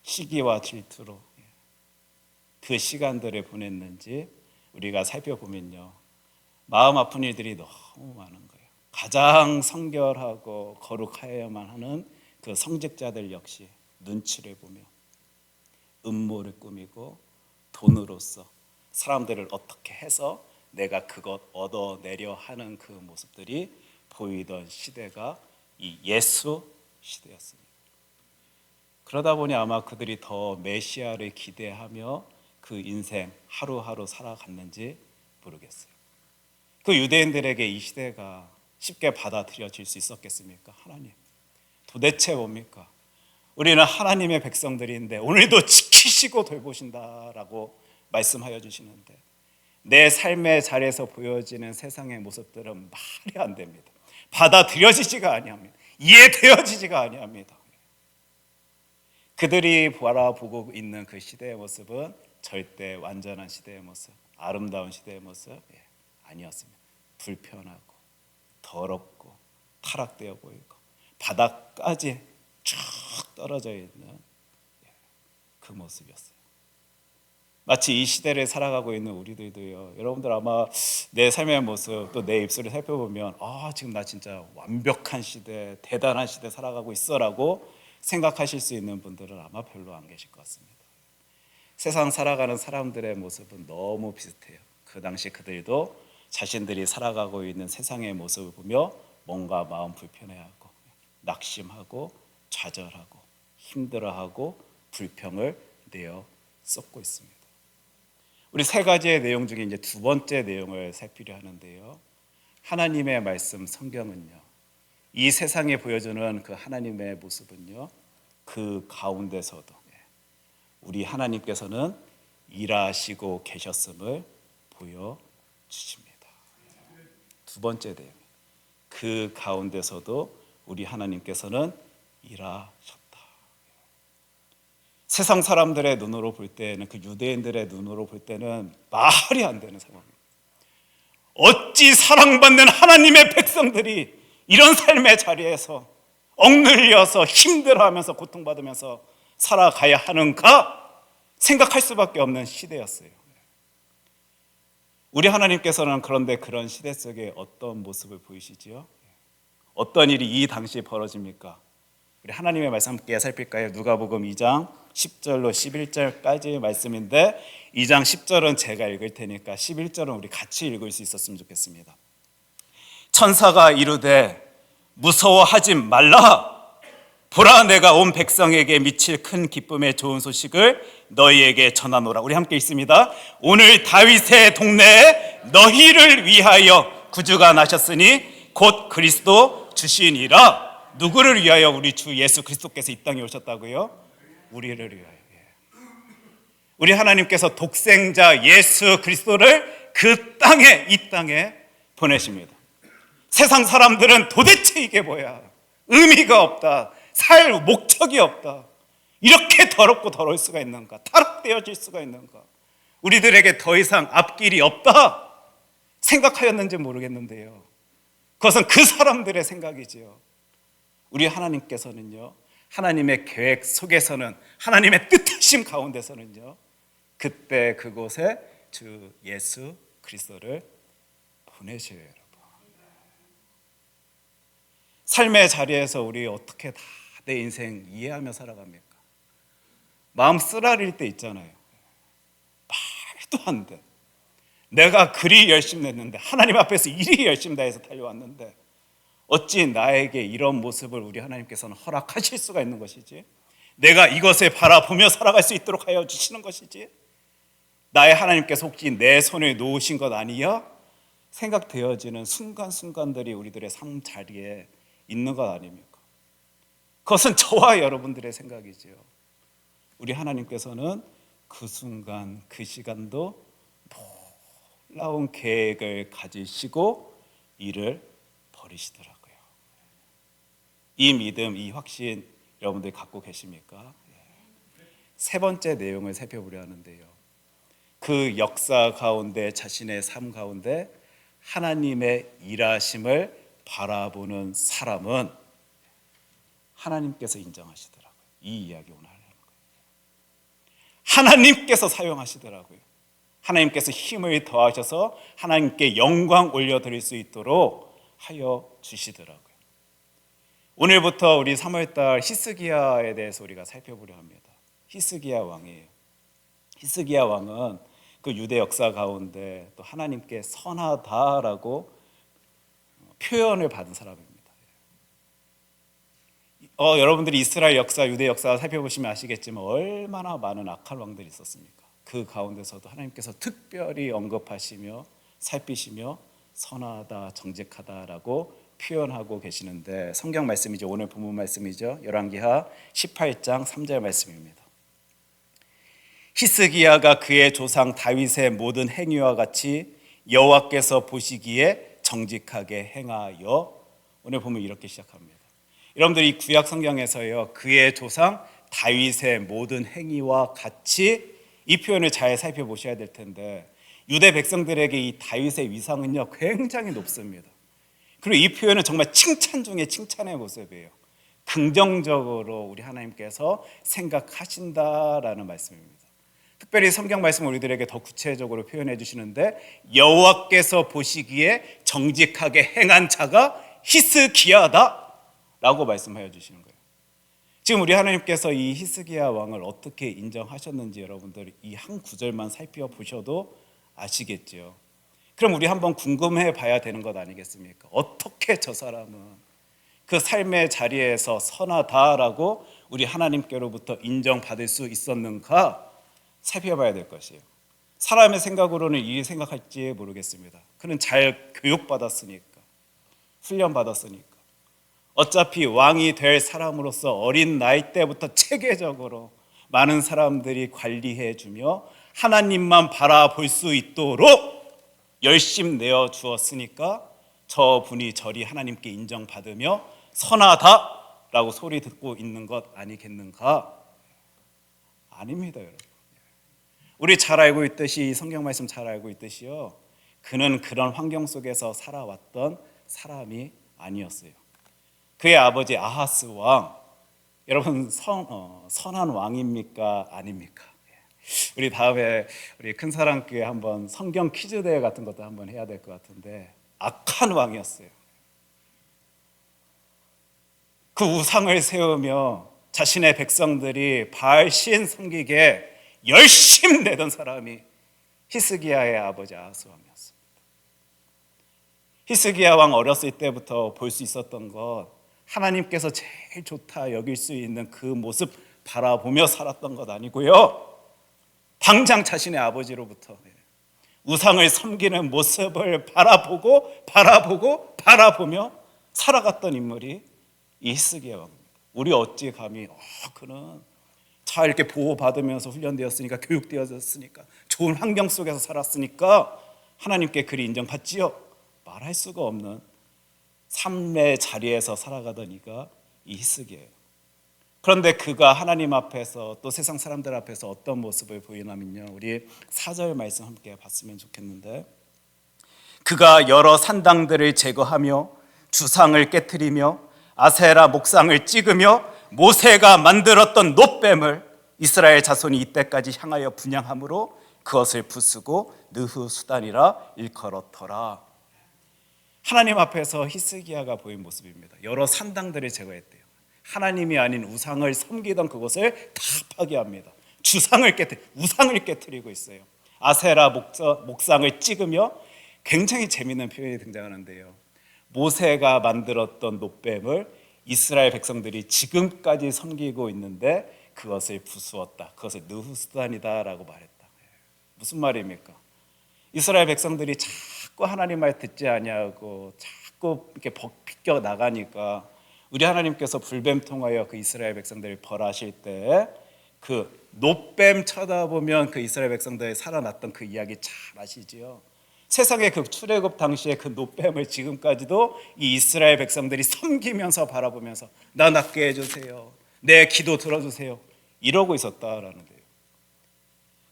시기와 질투로 그 시간들을 보냈는지 우리가 살펴보면요 마음 아픈 일들이 너무 많은 거예요. 가장 성결하고 거룩하여야만 하는 그 성직자들 역시 눈치를 보며 음모를 꾸미고 돈으로서 사람들을 어떻게 해서 내가 그것 얻어내려 하는 그 모습들이 보이던 시대가 이 예수 시대였습니다. 그러다 보니 아마 그들이 더 메시아를 기대하며 그 인생 하루하루 살아갔는지 모르겠어요. 그 유대인들에게 이 시대가 쉽게 받아들여질 수 있었겠습니까? 하나님, 도대체 뭡니까? 우리는 하나님의 백성들인데 오늘도 지키시고 돌보신다라고 말씀하여 주시는데 내 삶의 자리에서 보여지는 세상의 모습들은 말이 안 됩니다. 받아들여지지가 아니합니다. 이해되어지지가 아니합니다. 그들이 바라보고 있는 그 시대의 모습은 절대 완전한 시대의 모습, 아름다운 시대의 모습 아니었습니다. 불편하고 더럽고 타락되어 보이고 바닥까지 쭉 떨어져 있는 그 모습이었어요. 마치 이 시대를 살아가고 있는 우리들도요, 여러분들 아마 내 삶의 모습 또 내 입술을 살펴보면 지금 나 진짜 완벽한 시대, 대단한 시대 살아가고 있어 라고 생각하실 수 있는 분들은 아마 별로 안 계실 것 같습니다. 세상 살아가는 사람들의 모습은 너무 비슷해요. 그 당시 그들도 자신들이 살아가고 있는 세상의 모습을 보며 뭔가 마음 불편해하고 낙심하고 좌절하고 힘들어하고 불평을 내어 쏟고 있습니다. 우리 세 가지의 내용 중에 이제 두 번째 내용을 살피려 하는데요, 하나님의 말씀 성경은요, 이 세상에 보여주는 그 하나님의 모습은요, 그 가운데서도 우리 하나님께서는 일하시고 계셨음을 보여주십니다. 두 번째 내용, 그 가운데서도 우리 하나님께서는 일하셨다. 세상 사람들의 눈으로 볼 때는, 그 유대인들의 눈으로 볼 때는 말이 안 되는 상황입니다. 어찌 사랑받는 하나님의 백성들이 이런 삶의 자리에서 억눌려서 힘들어하면서 고통받으면서 살아가야 하는가 생각할 수밖에 없는 시대였어요. 우리 하나님께서는 그런데 그런 시대 속에 어떤 모습을 보이시지요? 어떤 일이 이 당시에 벌어집니까? 우리 하나님의 말씀 함께 살필까요? 누가복음 2장 10절로 11절까지의 말씀인데 2장 10절은 제가 읽을 테니까 11절은 우리 같이 읽을 수 있었으면 좋겠습니다. 천사가 이르되 무서워하지 말라. 보라, 내가 온 백성에게 미칠 큰 기쁨의 좋은 소식을 너희에게 전하노라. 우리 함께 읽습니다. 오늘 다윗의 동네에 너희를 위하여 구주가 나셨으니 곧 그리스도 주시니라. 누구를 위하여? 우리 주 예수 그리스도께서 이 땅에 오셨다고요? 우리를 위하여. 우리 하나님께서 독생자 예수 그리스도를 그 땅에, 이 땅에 보내십니다. 세상 사람들은 도대체 이게 뭐야? 의미가 없다. 살 목적이 없다. 이렇게 더럽고 더러울 수가 있는가? 타락되어질 수가 있는가? 우리들에게 더 이상 앞길이 없다 생각하였는지 모르겠는데요, 그것은 그 사람들의 생각이지요. 우리 하나님께서는요, 하나님의 계획 속에서는, 하나님의 뜻하심 가운데서는요, 그때 그곳에 주 예수 그리스도를 보내셔요. 여러분, 삶의 자리에서 우리 어떻게 다 내 인생 이해하며 살아갑니까? 마음 쓰라릴 때 있잖아요. 말도 안 돼. 내가 그리 열심히 냈는데, 하나님 앞에서 이리 열심히 다해서 달려왔는데 어찌 나에게 이런 모습을 우리 하나님께서는 허락하실 수가 있는 것이지? 내가 이것을 바라보며 살아갈 수 있도록 하여 주시는 것이지? 나의 하나님께서 혹시 내 손을 놓으신 것 아니야? 생각되어지는 순간순간들이 우리들의 삶 자리에 있는 것 아닙니까? 그것은 저와 여러분들의 생각이지요. 우리 하나님께서는 그 순간, 그 시간도 놀라운 계획을 가지시고 일을 벌이시더라고요. 이 믿음, 이 확신 여러분들이 갖고 계십니까? 세 번째 내용을 살펴보려 하는데요, 그 역사 가운데, 자신의 삶 가운데 하나님의 일하심을 바라보는 사람은 하나님께서 인정하시더라고요. 이 이야기 오늘 하려는 거예요. 하나님께서 사용하시더라고요. 하나님께서 힘을 더하셔서 하나님께 영광 올려드릴 수 있도록 하여 주시더라고요. 오늘부터 우리 3월달 히스기야에 대해서 우리가 살펴보려 합니다. 히스기야 왕이에요. 히스기야 왕은 그 유대 역사 가운데 또 하나님께 선하다라고 표현을 받은 사람입니다. 여러분들이 이스라엘 역사, 유대 역사 살펴보시면 아시겠지만 얼마나 많은 악한 왕들이 있었습니까? 그 가운데서도 하나님께서 특별히 언급하시며 살피시며 선하다, 정직하다라고 표현하고 계시는데, 성경 말씀이죠. 오늘 본문 말씀이죠. 열왕기하 18장 3절 말씀입니다. 히스기야가 그의 조상 다윗의 모든 행위와 같이 여호와께서 보시기에 정직하게 행하여. 오늘 보면 이렇게 시작합니다. 여러분들 이 구약 성경에서요, 그의 조상 다윗의 모든 행위와 같이, 이 표현을 잘 살펴보셔야 될 텐데, 유대 백성들에게 이 다윗의 위상은요 굉장히 높습니다. 그리고 이 표현은 정말 칭찬 중에 칭찬의 모습이에요. 긍정적으로 우리 하나님께서 생각하신다라는 말씀입니다. 특별히 성경 말씀을 우리들에게 더 구체적으로 표현해 주시는데, 여호와께서 보시기에 정직하게 행한 자가 히스기야다라고 말씀하여 주시는 거예요. 지금 우리 하나님께서 이 히스기야 왕을 어떻게 인정하셨는지 여러분들 이 한 구절만 살펴보셔도 아시겠죠. 그럼 우리 한번 궁금해 봐야 되는 것 아니겠습니까? 어떻게 저 사람은 그 삶의 자리에서 선하다라고 우리 하나님께로부터 인정받을 수 있었는가 살펴봐야 될 것이에요. 사람의 생각으로는 이렇게 생각할지 모르겠습니다. 그는 잘 교육받았으니까, 훈련받았으니까, 어차피 왕이 될 사람으로서 어린 나이 때부터 체계적으로 많은 사람들이 관리해 주며 하나님만 바라볼 수 있도록 열심 내어 주었으니까 저분이 저리 하나님께 인정받으며 선하다라고 소리 듣고 있는 것 아니겠는가? 아닙니다, 여러분. 우리 잘 알고 있듯이, 성경 말씀 잘 알고 있듯이요, 그는 그런 환경 속에서 살아왔던 사람이 아니었어요. 그의 아버지 아하스 왕, 여러분 선한 왕입니까? 아닙니까? 우리 다음에 우리 큰사랑교회 한번 성경 퀴즈 대회 같은 것도 한번 해야 될 것 같은데, 악한 왕이었어요. 그 우상을 세우며 자신의 백성들이 바알 신 섬기게 열심 내던 사람이 히스기야의 아버지 아하스 왕이었습니다. 히스기야 왕 어렸을 때부터 볼 수 있었던 것, 하나님께서 제일 좋다 여길 수 있는 그 모습 바라보며 살았던 것 아니고요, 당장 자신의 아버지로부터 우상을 섬기는 모습을 바라보며 살아갔던 인물이 이 히스기야 왕입니다. 우리 어찌 감히 그는 잘 이렇게 보호받으면서 훈련되었으니까, 교육되었으니까, 좋은 환경 속에서 살았으니까 하나님께 그리 인정받지요? 말할 수가 없는 삶의 자리에서 살아가던 이가 이 히스기야예요. 그런데 그가 하나님 앞에서 또 세상 사람들 앞에서 어떤 모습을 보이냐면요, 우리 4절 말씀 함께 봤으면 좋겠는데, 그가 여러 산당들을 제거하며 주상을 깨트리며 아세라 목상을 찍으며 모세가 만들었던 놋뱀을 이스라엘 자손이 이때까지 향하여 분향함으로 그것을 부수고 느후수단이라 일컬었더라. 하나님 앞에서 히스기야가 보인 모습입니다. 여러 산당들을 제거했대요. 하나님이 아닌 우상을 섬기던 그것을 다 파괴합니다. 우상을 깨트리고 있어요. 아세라 목상을 찍으며, 굉장히 재미있는 표현이 등장하는데요, 모세가 만들었던 놋뱀을 이스라엘 백성들이 지금까지 섬기고 있는데 그것을 부수었다. 그것을 느후수단이다라고 말했다. 무슨 말입니까? 이스라엘 백성들이 자꾸 하나님 말 듣지 아니하고 자꾸 이렇게 벗겨 나가니까 우리 하나님께서 불뱀 통하여 그 이스라엘 백성들을 벌하실 때 그 놋뱀 쳐다보면 그 이스라엘 백성들이 살아났던 그 이야기 잘 아시지요? 세상의 그 출애굽 당시에 그 놋뱀을 지금까지도 이 이스라엘 백성들이 섬기면서 바라보면서 나 낫게 해주세요, 내 기도 들어주세요, 이러고 있었다라는데요.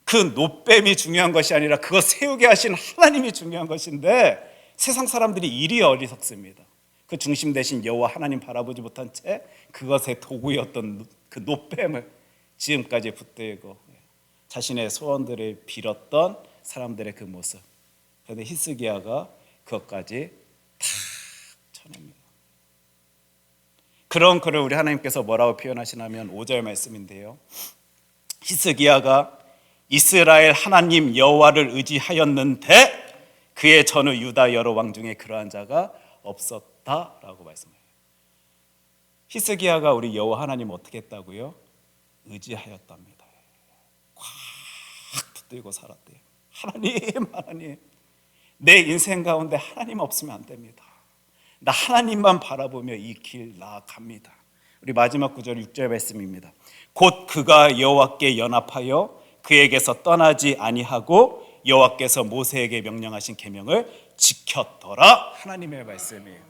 그 놋뱀이 중요한 것이 아니라 그거 세우게 하신 하나님이 중요한 것인데, 세상 사람들이 이리 어리석습니다. 그 중심 대신 여호와 하나님 바라보지 못한 채 그것의 도구였던 그 놋뱀을 지금까지 붙들고 자신의 소원들을 빌었던 사람들의 그 모습. 그런데 히스기야가 그것까지 다 쳐냅니다. 그런 그를 우리 하나님께서 뭐라고 표현하시냐면 5절 말씀인데요, 히스기야가 이스라엘 하나님 여호와를 의지하였는데 그의 전후 유다 여러 왕 중에 그러한 자가 없었다라고 말씀해요. 히스기야가 우리 여호와 하나님 어떻게 했다고요? 의지하였답니다. 꽉 붙들고 살았대요. 하나님, 내 인생 가운데 하나님 없으면 안 됩니다. 나 하나님만 바라보며 이 길 나아갑니다. 우리 마지막 구절 6절 말씀입니다. 곧 그가 여호와께 연합하여 그에게서 떠나지 아니하고 여호와께서 모세에게 명령하신 계명을 지켰더라. 하나님의 말씀이에요.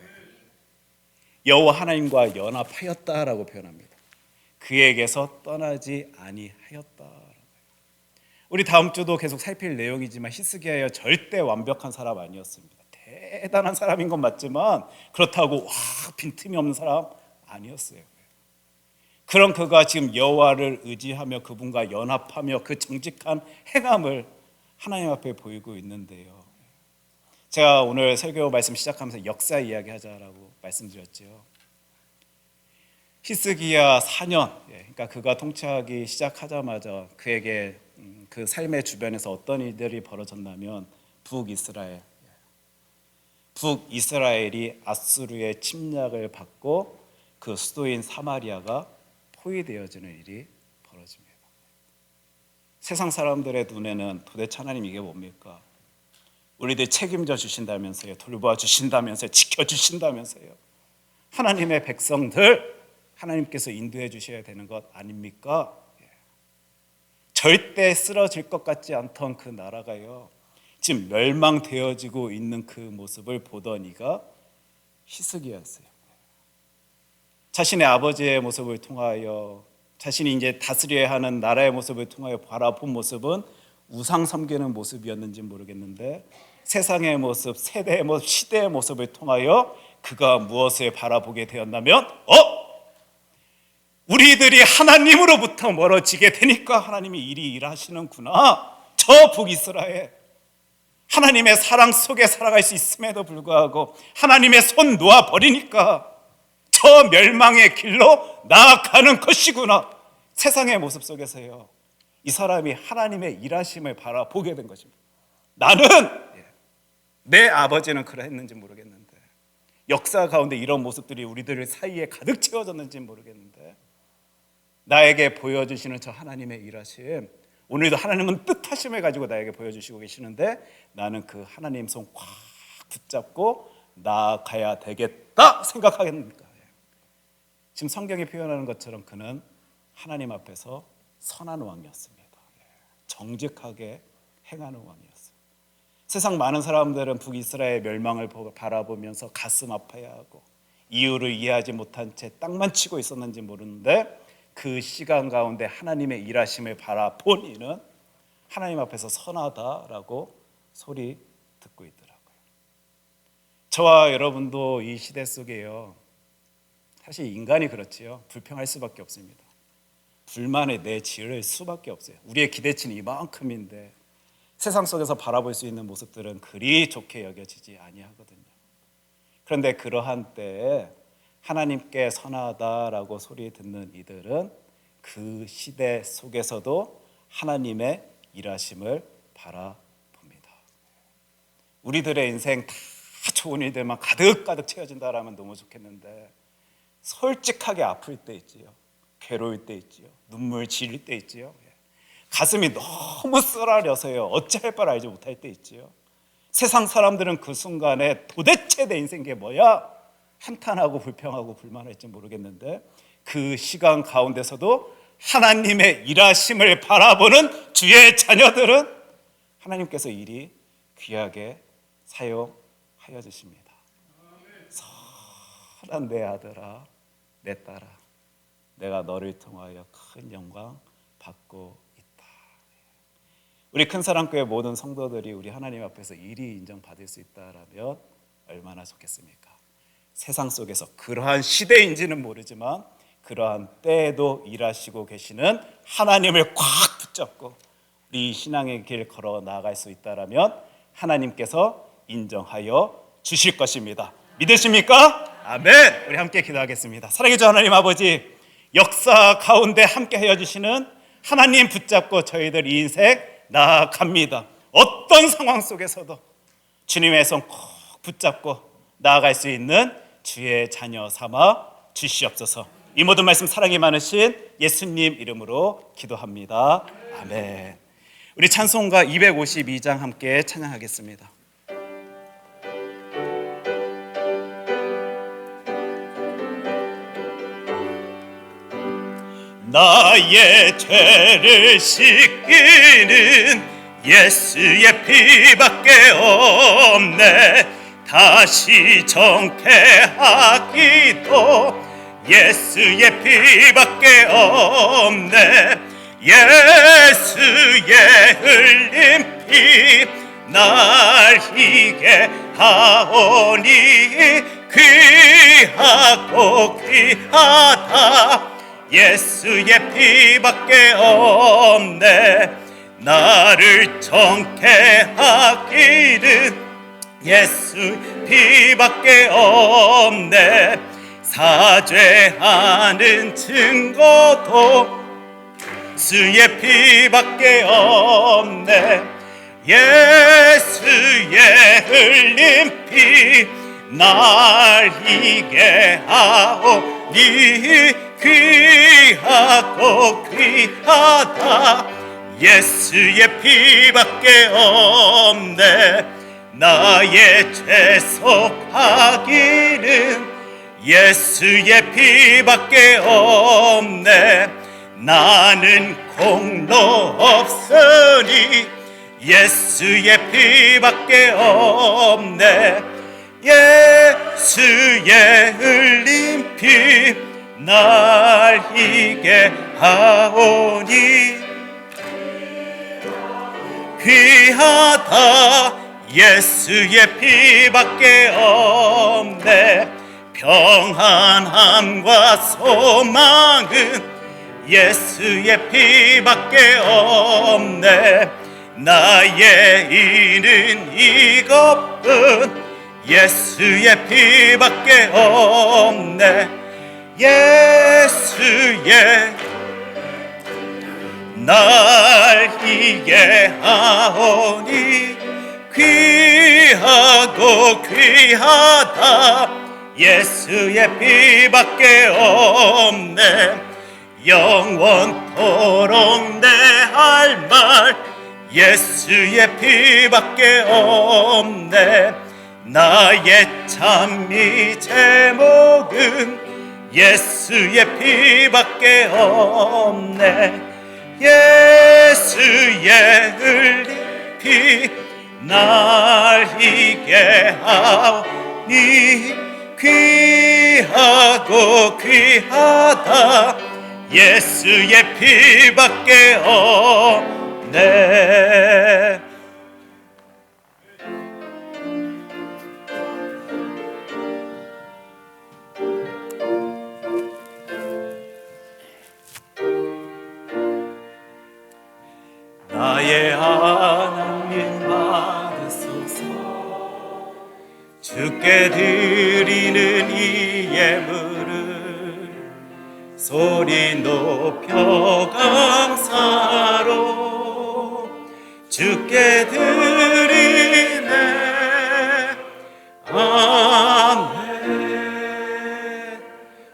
여호와 하나님과 연합하였다라고 표현합니다. 그에게서 떠나지 아니하였다. 우리 다음 주도 계속 살필 내용이지만 히스기야가 절대 완벽한 사람 아니었습니다. 대단한 사람인 건 맞지만 그렇다고 와 빈틈이 없는 사람 아니었어요. 그런 그가 지금 여호와를 의지하며 그분과 연합하며 그 정직한 행함을 하나님 앞에 보이고 있는데요. 제가 오늘 설교 말씀 시작하면서 역사 이야기 하자라고 말씀드렸죠. 히스기야 4년, 그러니까 그가 통치하기 시작하자마자 그에게 그 삶의 주변에서 어떤 일들이 벌어졌냐면 북이스라엘이 아수르의 침략을 받고 그 수도인 사마리아가 포위되어지는 일이 벌어집니다. 세상 사람들의 눈에는 도대체 하나님 이게 뭡니까? 우리들 책임져 주신다면서요, 돌봐 주신다면서요, 지켜 주신다면서요. 하나님의 백성들 하나님께서 인도해 주셔야 되는 것 아닙니까? 절대 쓰러질 것 같지 않던 그 나라가요, 지금 멸망되어지고 있는 그 모습을 보던 이가 히스기야였어요. 자신의 아버지의 모습을 통하여, 자신이 이제 다스려야 하는 나라의 모습을 통하여 바라본 모습은 우상 섬기는 모습이었는지 모르겠는데, 세상의 모습, 세대의 모습, 시대의 모습을 통하여 그가 무엇을 바라보게 되었냐면 우리들이 하나님으로부터 멀어지게 되니까 하나님이 이리 일하시는구나. 저 북이스라엘 하나님의 사랑 속에 살아갈 수 있음에도 불구하고 하나님의 손 놓아버리니까 저 멸망의 길로 나아가는 것이구나. 세상의 모습 속에서요, 이 사람이 하나님의 일하심을 바라보게 된 것입니다. 나는 내 아버지는 그랬는지 모르겠는데, 역사 가운데 이런 모습들이 우리들 사이에 가득 채워졌는지 모르겠는데, 나에게 보여주시는 저 하나님의 일하심, 오늘도 하나님은 뜻하심을 가지고 나에게 보여주시고 계시는데 나는 그 하나님 손 꽉 붙잡고 나아가야 되겠다 생각하겠습니까? 지금 성경이 표현하는 것처럼 그는 하나님 앞에서 선한 왕이었습니다. 정직하게 행하는 왕이었어요. 세상 많은 사람들은 북이스라엘 멸망을 바라보면서 가슴 아파야 하고 이유를 이해하지 못한 채 땅만 치고 있었는지 모르는데, 그 시간 가운데 하나님의 일하심을 바라본 이는 하나님 앞에서 선하다라고 소리 듣고 있더라고요. 저와 여러분도 이 시대 속에요, 사실 인간이 그렇지요, 불평할 수밖에 없습니다. 불만에 내지을 수밖에 없어요. 우리의 기대치는 이만큼인데 세상 속에서 바라볼 수 있는 모습들은 그리 좋게 여겨지지 아니하거든요. 그런데 그러한 때에 하나님께 선하다라고 소리 듣는 이들은 그 시대 속에서도 하나님의 일하심을 바라봅니다. 우리들의 인생 다 좋은 일들만 가득가득 채워진다라면 너무 좋겠는데, 솔직하게 아플 때 있지요, 괴로울 때 있지요, 눈물 지릴 때 있지요, 가슴이 너무 쓰라려서요 어찌할 바를 알지 못할 때 있지요. 세상 사람들은 그 순간에 도대체 내 인생 게 뭐야? 한탄하고 불평하고 불만할지 모르겠는데, 그 시간 가운데서도 하나님의 일하심을 바라보는 주의 자녀들은 하나님께서 이리 귀하게 사용하여 주십니다. 선한 내 아들아, 내 딸아, 내가 너를 통하여 큰 영광 받고 있다. 우리 큰사랑교회 모든 성도들이 우리 하나님 앞에서 이리 인정받을 수 있다라면 얼마나 좋겠습니까? 세상 속에서 그러한 시대인지는 모르지만 그러한 때에도 일하시고 계시는 하나님을 꽉 붙잡고 우리 신앙의 길 걸어 나아갈 수 있다라면 하나님께서 인정하여 주실 것입니다. 믿으십니까? 아멘. 우리 함께 기도하겠습니다. 사랑해 주 하나님 아버지, 역사 가운데 함께 하여 주시는 하나님 붙잡고 저희들 이 인생 나아갑니다. 어떤 상황 속에서도 주님의 손 꼭 붙잡고 나아갈 수 있는 주의 자녀 삼아 주시옵소서. 이 모든 말씀 사랑이 많으신 예수님 이름으로 기도합니다. 아멘. 우리 찬송가 252장 함께 찬양하겠습니다. 나의 죄를 씻기는 예수의 피밖에 없네. 다시 정케하기도 예수의 피밖에 없네. 예수의 흘린 피 날 희게 하오니 귀하고 귀하다 예수의 피밖에 없네 나를 정케 하기는 예수 피밖에 없네 사죄하는 증거도 예수의 피밖에 없네 예수의 흘린 피 날 희게 하오니 귀하고 귀하다 예수의 피밖에 없네 나의 죄 속하기는 예수의 피밖에 없네 나는 공로 없으니 예수의 피밖에 없네 예수의 흘린 피 날 희게 하오니 귀하다 예수의 피밖에 없네 평안함과 소망은 예수의 피밖에 없네 나의 일은 이것뿐 예수의 피밖에 없네 예수의 날 희게 하오니 귀하고 귀하다 예수의 피밖에 없네 영원토록 내 할 말 예수의 피밖에 없네 나의 찬미 제목은 예수의 피밖에 없네 예수의 흘린 피 날 희게 하오니 귀하고 귀하다 예수의 피밖에 없네 나의 하나님 받으소서 주께 드리는 이 예물을 소리 높여 감사로 주께 드리네 아멘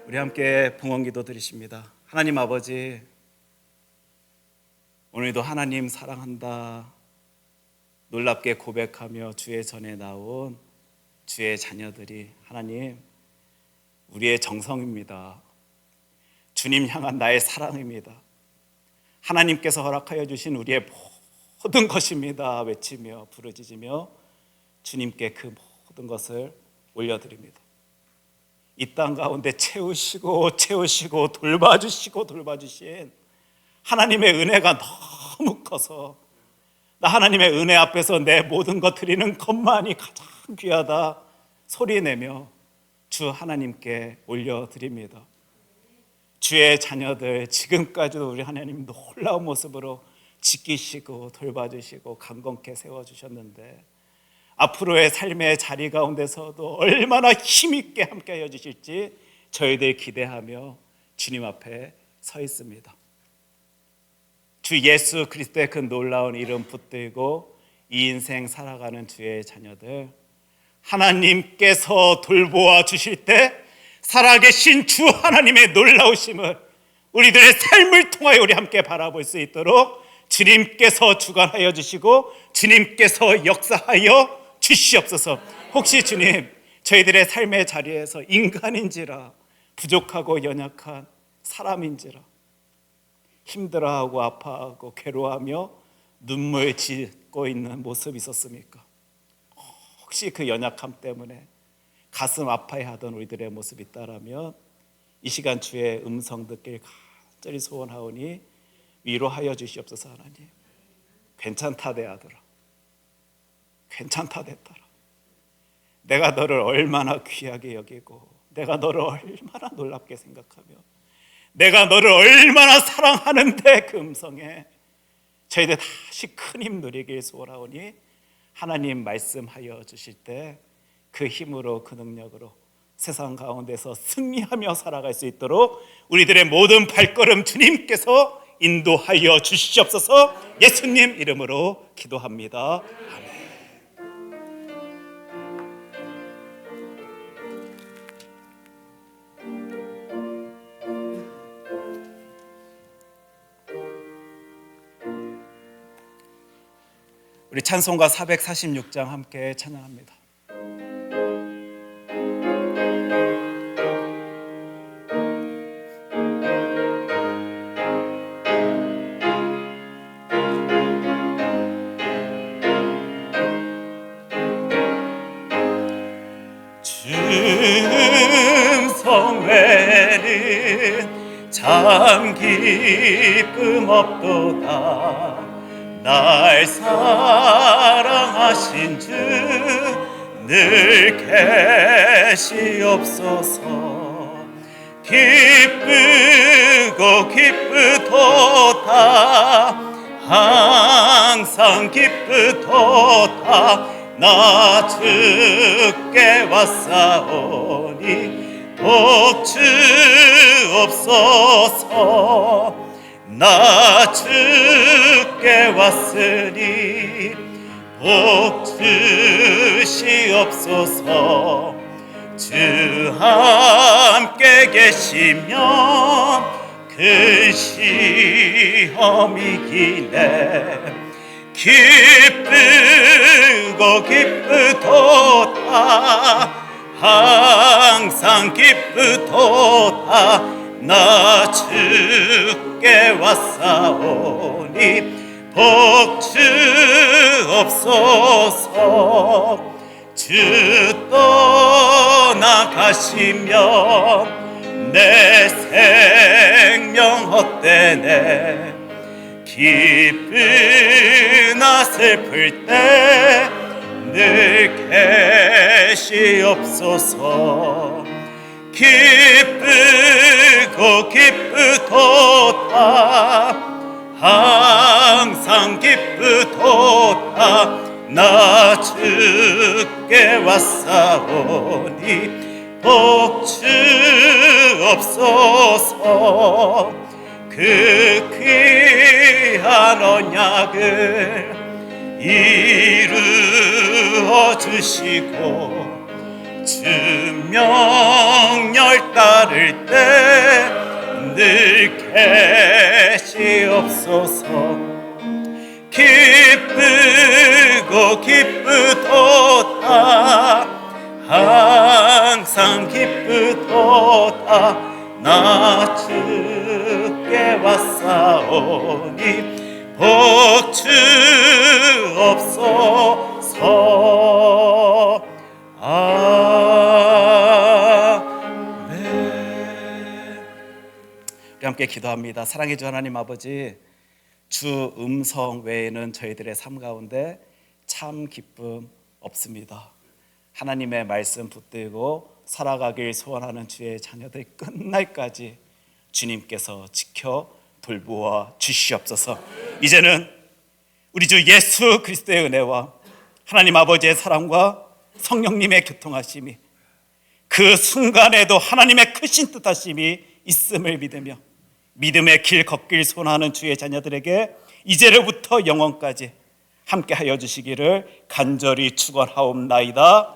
우리 함께 봉헌기도 드리십니다. 하나님 아버지 오늘도 하나님 사랑한다 놀랍게 고백하며 주의 전에 나온 주의 자녀들이 하나님 우리의 정성입니다. 주님 향한 나의 사랑입니다. 하나님께서 허락하여 주신 우리의 모든 것입니다 외치며 부르짖으며 주님께 그 모든 것을 올려드립니다. 이 땅 가운데 채우시고 돌봐주신 하나님의 은혜가 너무 커서 나 하나님의 은혜 앞에서 내 모든 것 드리는 것만이 가장 귀하다 소리내며 주 하나님께 올려드립니다. 주의 자녀들 지금까지도 우리 하나님 놀라운 모습으로 지키시고 돌봐주시고 강건케 세워주셨는데 앞으로의 삶의 자리 가운데서도 얼마나 힘있게 함께하여 주실지 저희들 기대하며 주님 앞에 서 있습니다. 주 예수 그리스도의 그 놀라운 이름 붙들고 이 인생 살아가는 주의 자녀들 하나님께서 돌보아 주실 때 살아계신 주 하나님의 놀라우심을 우리들의 삶을 통하여 우리 함께 바라볼 수 있도록 주님께서 주관하여 주시고 주님께서 역사하여 주시옵소서. 혹시 주님 저희들의 삶의 자리에서 인간인지라 부족하고 연약한 사람인지라 힘들어하고 아파하고 괴로워하며 눈물 짓고 있는 모습이 있었습니까? 혹시 그 연약함 때문에 가슴 아파해하던 우리들의 모습이 있다라면 이 시간 주의 음성 듣길 간절히 소원하오니 위로하여 주시옵소서. 하나님 괜찮다 내 아들아 괜찮다 됐더라. 내가 너를 얼마나 귀하게 여기고 내가 너를 얼마나 놀랍게 생각하며 내가 너를 얼마나 사랑하는데 그 음성에 저희들 다시 큰 힘 누리길 소원하오니 하나님 말씀하여 주실 때 그 힘으로 그 능력으로 세상 가운데서 승리하며 살아갈 수 있도록 우리들의 모든 발걸음 주님께서 인도하여 주시옵소서. 예수님 이름으로 기도합니다. 우리 찬송가 446장 함께 찬양합니다. 주음성 외에는 참 기쁨 없도다. 날 사랑하신 주 늘 계시옵소서. 기쁘고 기쁘도다. 항상 기쁘도다. 나 주께 왔사오니 복 주옵소서. 나 주께 왔으니 복 주시옵소서. 주 함께 계시면 그 시험이 기네. 기쁘고 기쁘도다. 항상 기쁘도다. 나 주께 왔사오니 복 주옵소서. 주 떠나가시면 내 생명 헛되네. 기쁘나 슬플 때 늘 계시옵소서. 기쁘고 기쁘도다. 항상 기쁘도다. 나 주께 왔사오니 복 주옵소서. 그 귀한 언약을 이루어 주시고 주 명령 따를 때 늘 계시옵소서. 기쁘고 기쁘도다. 항상 기쁘도다. 나 주께 왔사오니 복 주옵소서. 우리 함께 기도합니다. 사랑의 주 하나님 아버지, 주 음성 외에는 저희들의 삶 가운데 참 기쁨 없습니다. 하나님의 말씀 붙들고 살아가길 소원하는 주의 자녀들 끝날까지 주님께서 지켜 돌보아 주시옵소서. 이제는 우리 주 예수 그리스도의 은혜와 하나님 아버지의 사랑과 성령님의 교통하심이 그 순간에도 하나님의 크신 뜻하심이 있음을 믿으며 믿음의 길 걷길 소원하는 주의 자녀들에게 이제로부터 영원까지 함께하여 주시기를 간절히 축원하옵나이다.